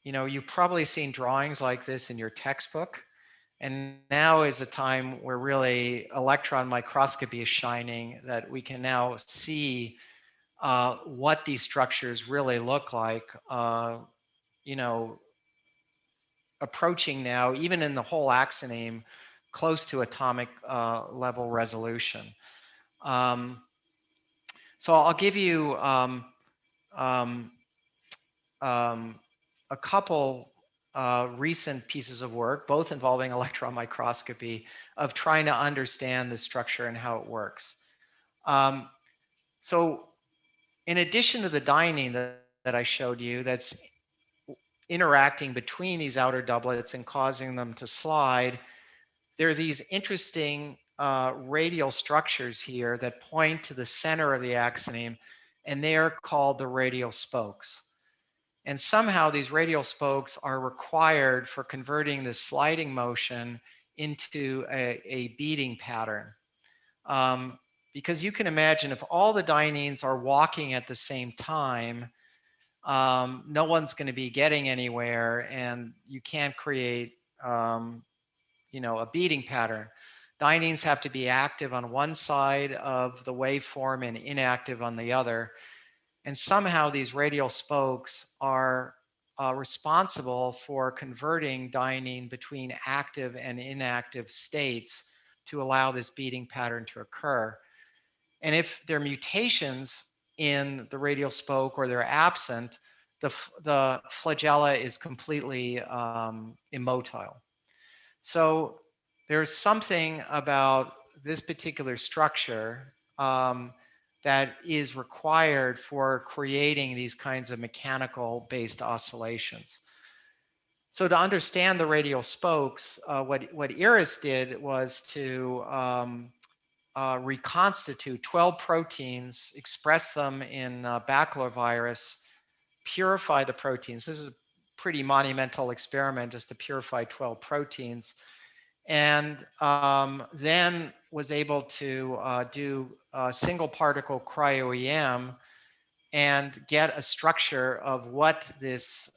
you know, you've probably seen drawings like this in your textbook, and now is a time where really electron microscopy is shining, that we can now see what these structures really look like, you know, approaching now, even in the whole axoneme, close to atomic level resolution. So I'll give you a couple recent pieces of work, both involving electron microscopy, of trying to understand the structure and how it works. So in addition to the dynein that I showed you, that's interacting between these outer doublets and causing them to slide, there are these interesting radial structures here that point to the center of the axoneme, and they are called the radial spokes. And somehow these radial spokes are required for converting this sliding motion into a beating pattern. Because you can imagine if all the dyneins are walking at the same time, no one's going to be getting anywhere, and you can't create you know, a beating pattern. Dyneins have to be active on one side of the waveform and inactive on the other. And somehow these radial spokes are responsible for converting dynein between active and inactive states to allow this beating pattern to occur. And if there are mutations in the radial spoke or they're absent, the flagella is completely immotile. So there's something about this particular structure that is required for creating these kinds of mechanical based oscillations. So to understand the radial spokes, what Iris did was to reconstitute 12 proteins, express them in baculovirus, purify the proteins. This is a pretty monumental experiment just to purify 12 proteins. And then was able to do single particle cryo-EM and get a structure of what this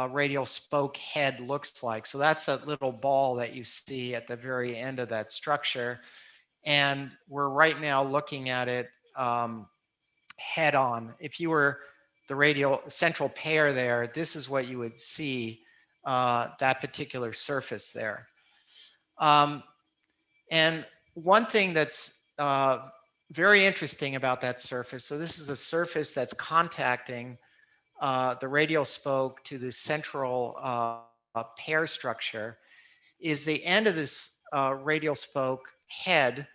radial spoke head looks like. So that's that little ball that you see at the very end of that structure. And we're right now looking at it head on. If you were the radial central pair there, this is what you would see, that particular surface there. And one thing that's very interesting about that surface, so this is the surface that's contacting the radial spoke to the central pair structure, is the end of this radial spoke head,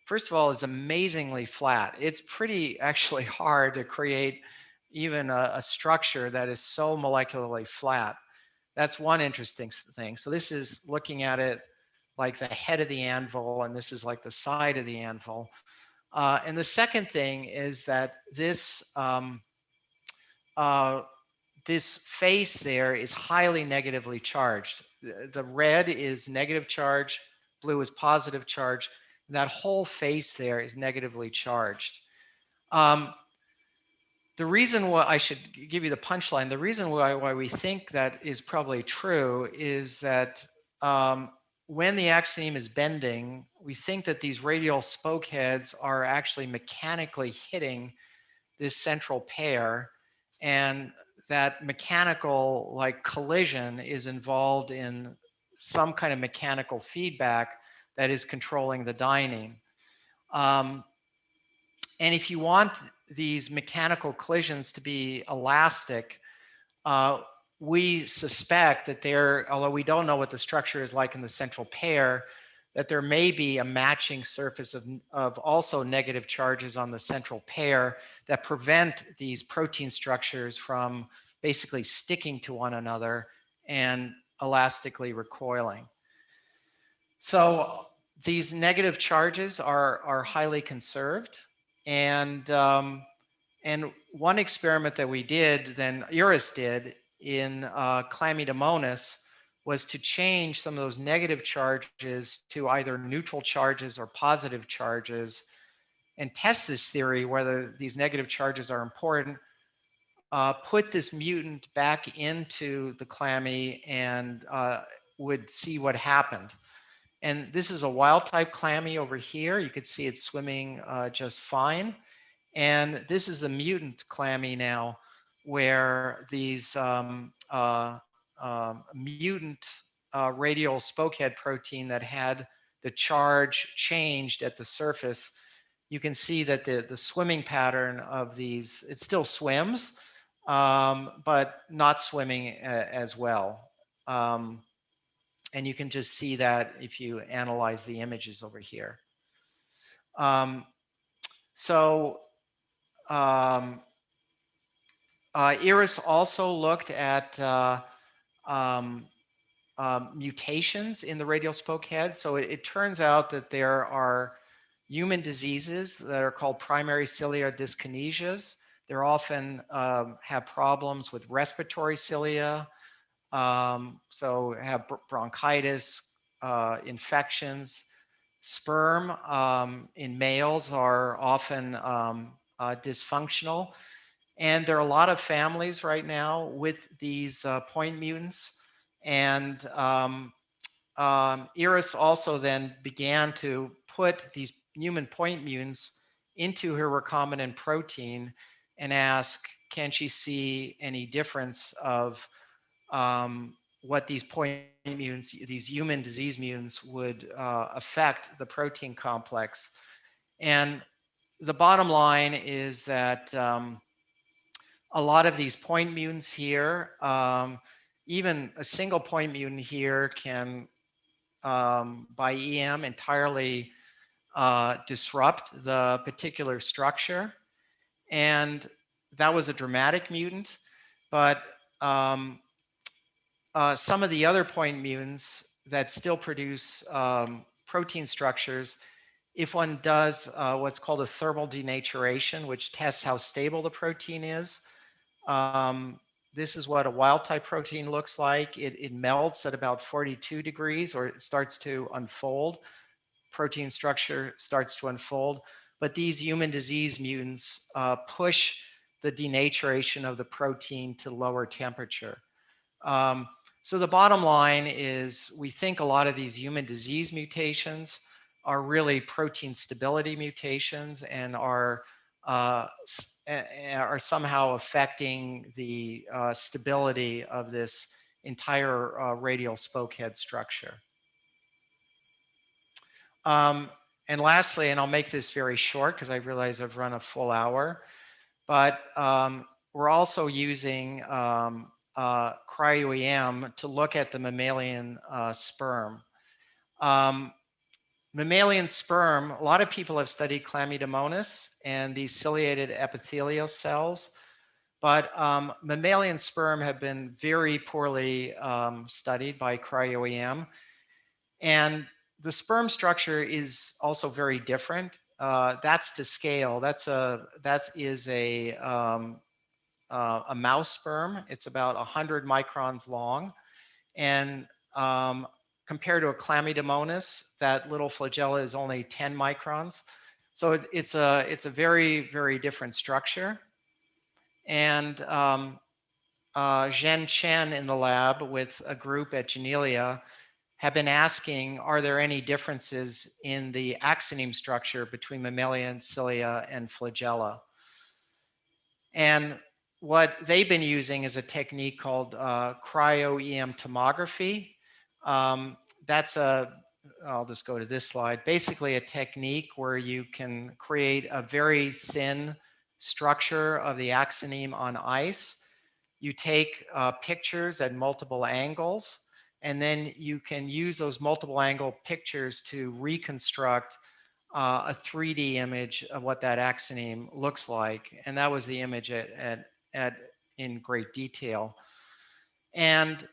first of all, is amazingly flat. It's pretty actually hard to create even a structure that is so molecularly flat. That's one interesting thing. So this is looking at it like the head of the anvil, and this is like the side of the anvil. And the second thing is that this this face there is highly negatively charged. The red is negative charge, blue is positive charge. And that whole face there is negatively charged. the reason why I should give you the punchline, the reason why we think that is probably true is that when the axoneme is bending, we think that these radial spoke heads are actually mechanically hitting this central pair, and that mechanical like collision is involved in some kind of mechanical feedback that is controlling the dynein. And if you want these mechanical collisions to be elastic, we suspect that there, although we don't know what the structure is like in the central pair, that there may be a matching surface of also negative charges on the central pair that prevent these protein structures from basically sticking to one another and elastically recoiling. So these negative charges are highly conserved. And one experiment that we did, then Iris did in Chlamydomonas, was to change some of those negative charges to either neutral charges or positive charges and test this theory whether these negative charges are important, put this mutant back into the clammy and would see what happened. And this is a wild type clammy over here. You could see it swimming just fine. And this is the mutant clammy now, where these mutant radial spokehead protein that had the charge changed at the surface, you can see that the swimming pattern of these, it still swims, but not swimming as well. And you can just see that if you analyze the images over here. Iris also looked at mutations in the radial spoke head. So it turns out that there are human diseases that are called primary ciliary dyskinesias. They're often have problems with respiratory cilia, so have bronchitis, infections. Sperm in males are often dysfunctional. And there are a lot of families right now with these point mutants. And Iris also then began to put these human point mutants into her recombinant protein and ask, can she see any difference of what these point mutants, these human disease mutants would affect the protein complex. And the bottom line is that a lot of these point mutants here, even a single point mutant here can, by EM, entirely disrupt the particular structure. And that was a dramatic mutant, but some of the other point mutants that still produce protein structures, if one does what's called a thermal denaturation, which tests how stable the protein is, this is what a wild type protein looks like. It melts at about 42 degrees, or it starts to unfold. Protein structure starts to unfold. But these human disease mutants push the denaturation of the protein to lower temperature. So the bottom line is we think a lot of these human disease mutations are really protein stability mutations and are somehow affecting the stability of this entire radial spokehead structure. And lastly, and I'll make this very short because I realize I've run a full hour, but we're also using Cryo-Em to look at the mammalian sperm. Mammalian sperm, a lot of people have studied Chlamydomonas and these ciliated epithelial cells, but mammalian sperm have been very poorly studied by Cryo-Em. And the sperm structure is also very different. That's to scale. That is a mouse sperm. It's about 100 microns long. And compared to a Chlamydomonas, that little flagella is only 10 microns. So it's a very, very different structure. And Zhen Chen in the lab with a group at Janelia have been asking, are there any differences in the axoneme structure between mammalian cilia and flagella? And what they've been using is a technique called Cryo-Em Tomography. That's I'll just go to this slide, basically a technique where you can create a very thin structure of the axoneme on ice. You take pictures at multiple angles, and then you can use those multiple angle pictures to reconstruct a 3D image of what that axoneme looks like. And that was the image in great detail. And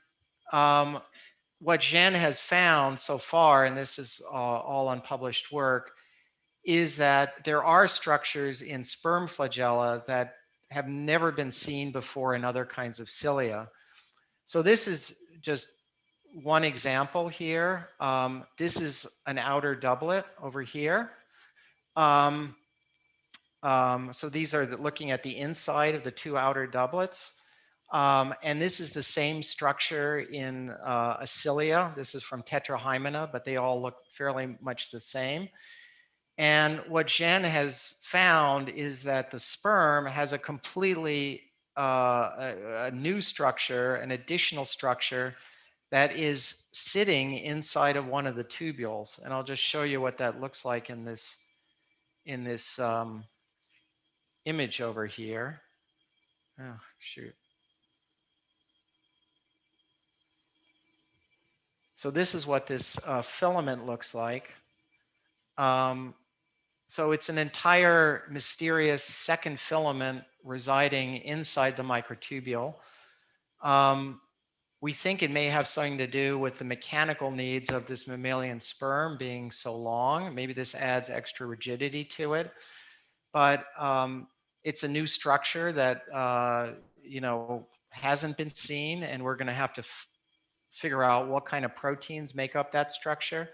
what Zhen has found so far, and this is all unpublished work, is that there are structures in sperm flagella that have never been seen before in other kinds of cilia. So this is just one example here. This is an outer doublet over here. So these are looking at the inside of the two outer doublets. And this is the same structure in a cilia. This is from Tetrahymena, but they all look fairly much the same. And what Zhen has found is that the sperm has a completely a new structure, an additional structure that is sitting inside of one of the tubules. And I'll just show you what that looks like in this image over here. Oh, shoot. So this is what this filament looks like. So it's an entire mysterious second filament residing inside the microtubule. We think it may have something to do with the mechanical needs of this mammalian sperm being so long. Maybe this adds extra rigidity to it. But it's a new structure that hasn't been seen, and we're going to have to figure out what kind of proteins make up that structure.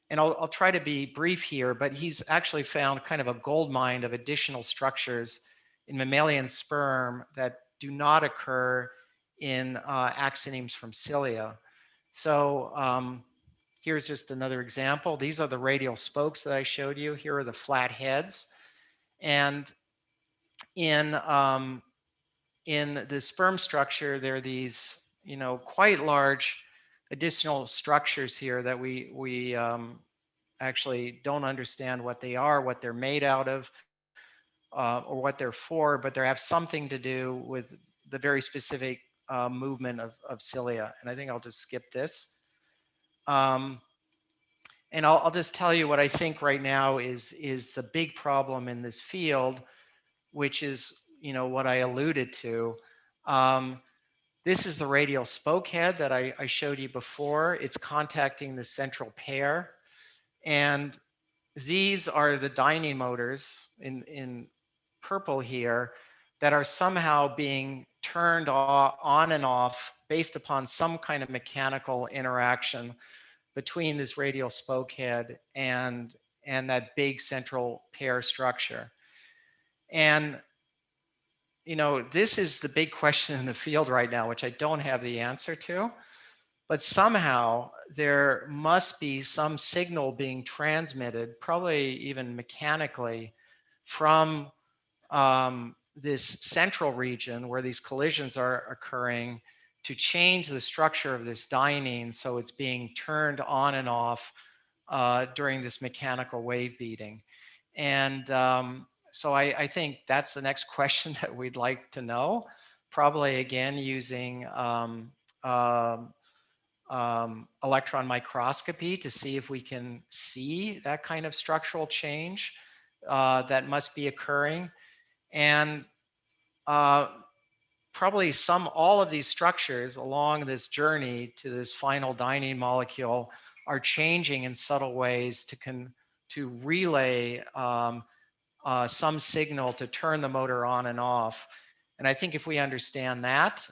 And I'll try to be brief here, but he's actually found kind of a gold mine of additional structures in mammalian sperm that do not occur in axonemes from cilia. So here's just another example. These are the radial spokes that I showed you. Here are the flat heads. And in the sperm structure, there are these, quite large additional structures here that we actually don't understand what they are, what they're made out of, or what they're for, but they have something to do with the very specific movement of cilia. And I think I'll just skip this. And I'll just tell you what I think right now is the big problem in this field, which is, what I alluded to. This is the radial spoke head that I showed you before. It's contacting the central pair. And these are the Dynein motors in purple here that are somehow being turned on and off based upon some kind of mechanical interaction between this radial spoke head and that big central pair structure. And this is the big question in the field right now, which I don't have the answer to, but somehow there must be some signal being transmitted, probably even mechanically, from this central region where these collisions are occurring to change the structure of this dynein so it's being turned on and off during this mechanical wave beating. And so I think that's the next question that we'd like to know, probably again using electron microscopy to see if we can see that kind of structural change that must be occurring. And probably all of these structures along this journey to this final dynein molecule are changing in subtle ways to relay some signal to turn the motor on and off. And I think if we understand that,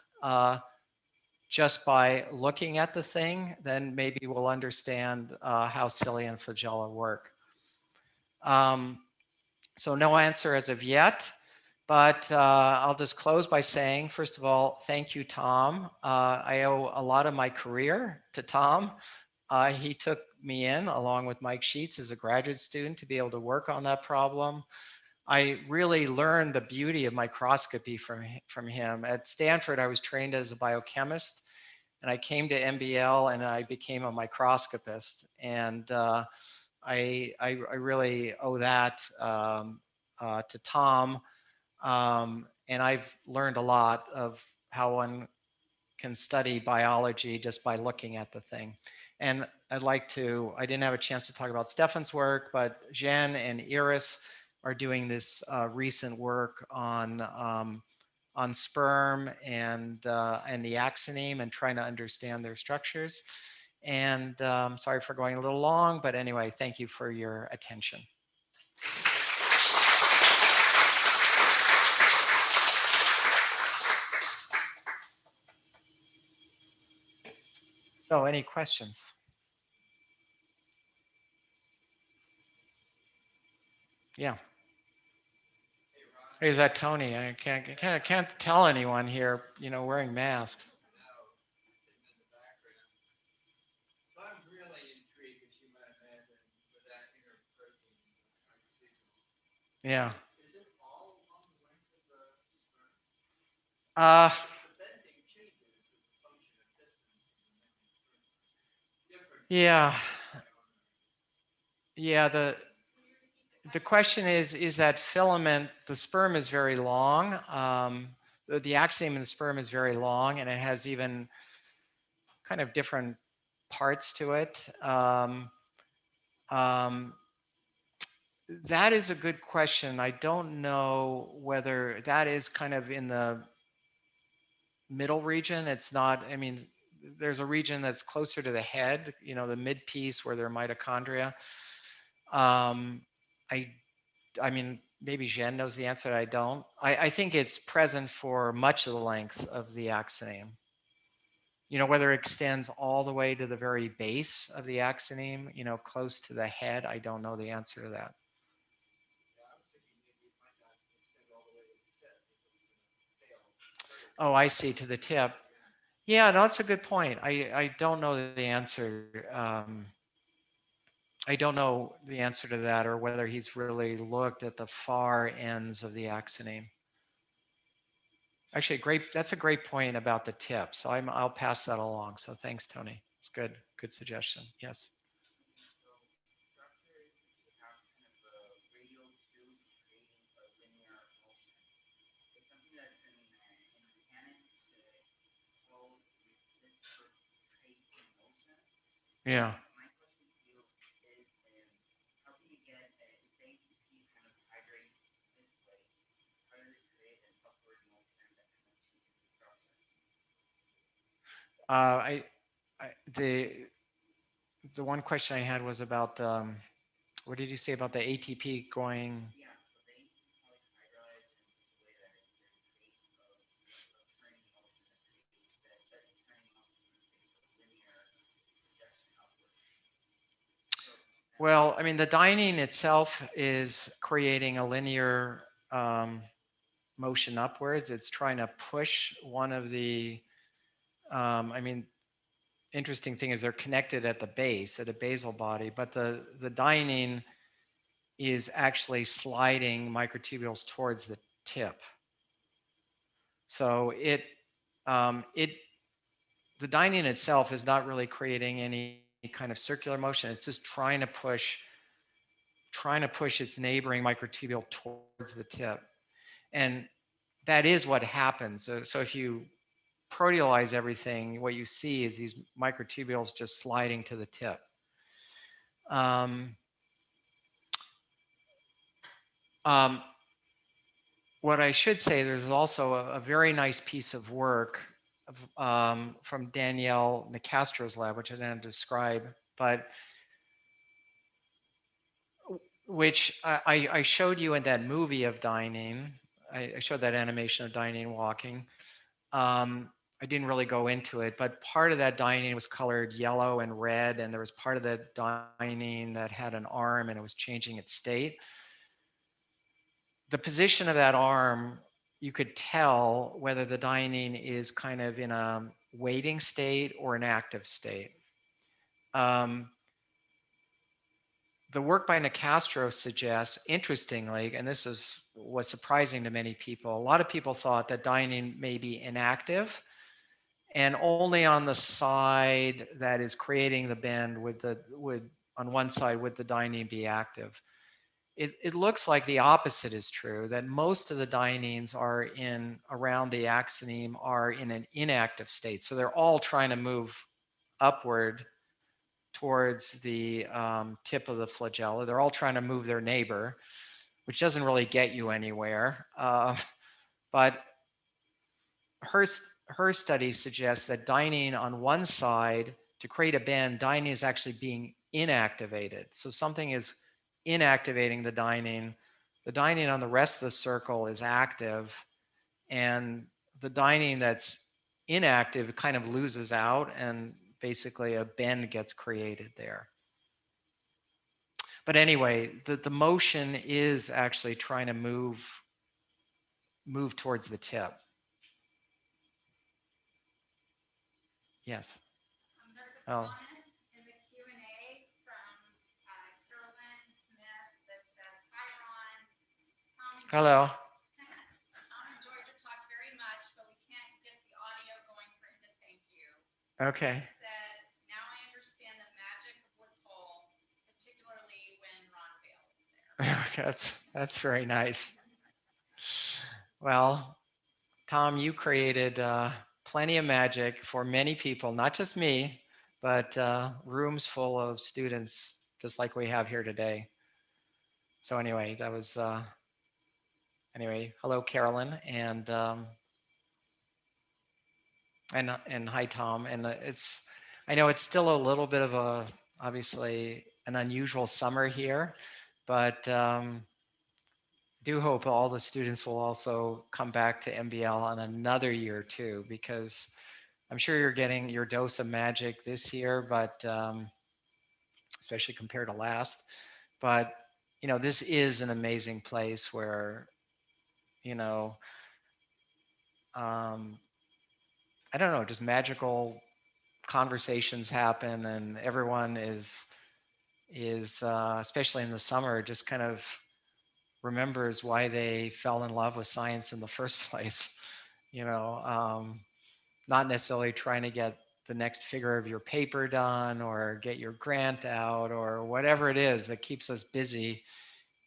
just by looking at the thing, then maybe we'll understand how cilia and flagella work. So no answer as of yet, But I'll just close by saying, first of all, thank you, Tom. I owe a lot of my career to Tom. He took me in along with Mike Sheets as a graduate student to be able to work on that problem. I really learned the beauty of microscopy from him. At Stanford, I was trained as a biochemist, and I came to MBL and I became a microscopist. And I really owe that to Tom. And I've learned a lot of how one can study biology just by looking at the thing. And I didn't have a chance to talk about Stefan's work, but Jen and Iris are doing this recent work on sperm and the axoneme and trying to understand their structures. And sorry for going a little long, but anyway, thank you for your attention. So any questions? Yeah. Hey, is that Tony? I can't tell anyone here, wearing masks. So I'm really intrigued, as you might imagine, with that inner protein. Yeah. Is it all along the length of the sperm? The bending changes as a function of distance in the sperm. Different. Yeah. Yeah. The question is that filament, the sperm is very long. The axoneme in the sperm is very long, and it has even kind of different parts to it. That is a good question. I don't know whether that is kind of in the middle region. It's not, I mean, there's a region that's closer to the head, the mid piece where there are mitochondria. I mean, maybe Jen knows the answer. I don't. I think it's present for much of the length of the axoneme. Whether it extends all the way to the very base of the axoneme, close to the head, I don't know the answer to that. Oh, I see, to the tip. Yeah, no, that's a good point. I don't know the answer. I don't know the answer to that, or whether he's really looked at the far ends of the axoneme. Actually, that's a great point about the tip. So I'll pass that along. So thanks, Tony. It's good suggestion. Yes. Yeah. I the one question I had was about what did you say about the ATP going? Well, I mean, the dynein itself is creating a linear motion upwards. It's trying to push one of the, I mean, interesting thing is they're connected at the base, at a basal body, but the dynein is actually sliding microtubules towards the tip. So the dynein itself is not really creating any kind of circular motion. It's just trying to push its neighboring microtubule towards the tip. And that is what happens. So if you proteolyze everything, what you see is these microtubules just sliding to the tip. What I should say, there's also a very nice piece of work from Danielle Nicastro's lab, which I didn't describe, but which I showed you in that movie of Dynein. I showed that animation of Dynein walking. I didn't really go into it, but part of that dynein was colored yellow and red, and there was part of that dynein that had an arm and it was changing its state. the position of that arm, you could tell whether the dynein is kind of in a waiting state or an active state. The work by Nicastro suggests, interestingly, and this was surprising to many people, a lot of people thought that dynein may be inactive, and only on the side that is creating the bend on one side would the dynein be active. It looks like the opposite is true, that most of the dyneins are around the axoneme are in an inactive state. So they're all trying to move upward towards the tip of the flagella. They're all trying to move their neighbor, which doesn't really get you anywhere. But her study suggests that dynein on one side, to create a bend, dynein is actually being inactivated. So something is inactivating the dynein. The dynein on the rest of the circle is active, and the dynein that's inactive kind of loses out, and basically a bend gets created there. But anyway, the motion is actually trying to move towards the tip. Yes. There's a Oh. comment in the Q&A from Carolyn Smith that says, "Hi Ron, Hello. Tom enjoyed the talk very much, but we can't get the audio going for him to thank you." Okay. He said, "Now I understand the magic of Woods Hole, particularly when Ron Vale is there." That's very nice. Well, Tom, you created plenty of magic for many people, not just me, but rooms full of students, just like we have here today. So anyway, that was, anyway, hello, Carolyn, and hi, Tom. And I know it's still a little bit of obviously an unusual summer here, but do hope all the students will also come back to MBL on another year too, because I'm sure you're getting your dose of magic this year, but especially compared to last. But this is an amazing place where, I don't know, just magical conversations happen, and everyone is especially in the summer, just kind of remembers why they fell in love with science in the first place. Not necessarily trying to get the next figure of your paper done or get your grant out or whatever it is that keeps us busy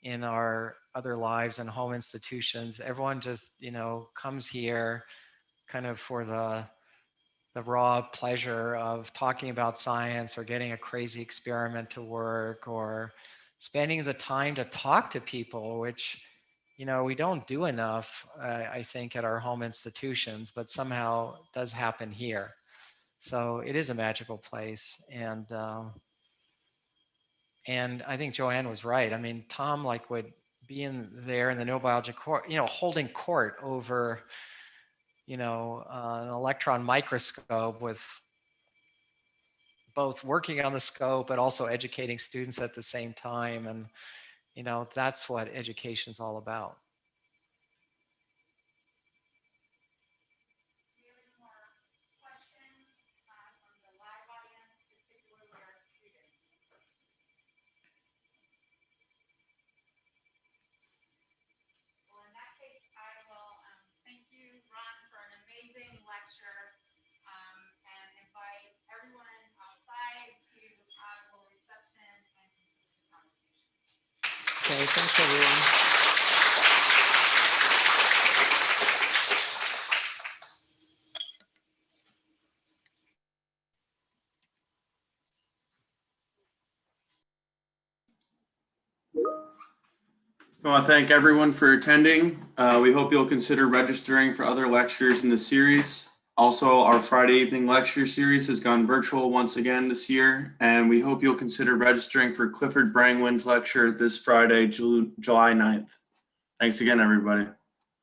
in our other lives and home institutions. Everyone just, comes here kind of for the raw pleasure of talking about science or getting a crazy experiment to work or spending the time to talk to people, which, we don't do enough, I think, at our home institutions, but somehow does happen here. So it is a magical place. And I think Joanne was right. I mean, Tom would be there in the neurobiology court, holding court over, an electron microscope with both working on the scope, but also educating students at the same time. And, that's what education's all about. Do you have any more questions from the live audience, particularly our students? Well, in that case, I will thank you, Ron, for an amazing lecture, and invite everyone outside to have a little reception and continue the conversation. Okay, thanks everyone. I want to thank everyone for attending. We hope you'll consider registering for other lectures in the series. Also, our Friday evening lecture series has gone virtual once again this year, and we hope you'll consider registering for Clifford Brangwyn's lecture this Friday, July 9th. Thanks again, everybody.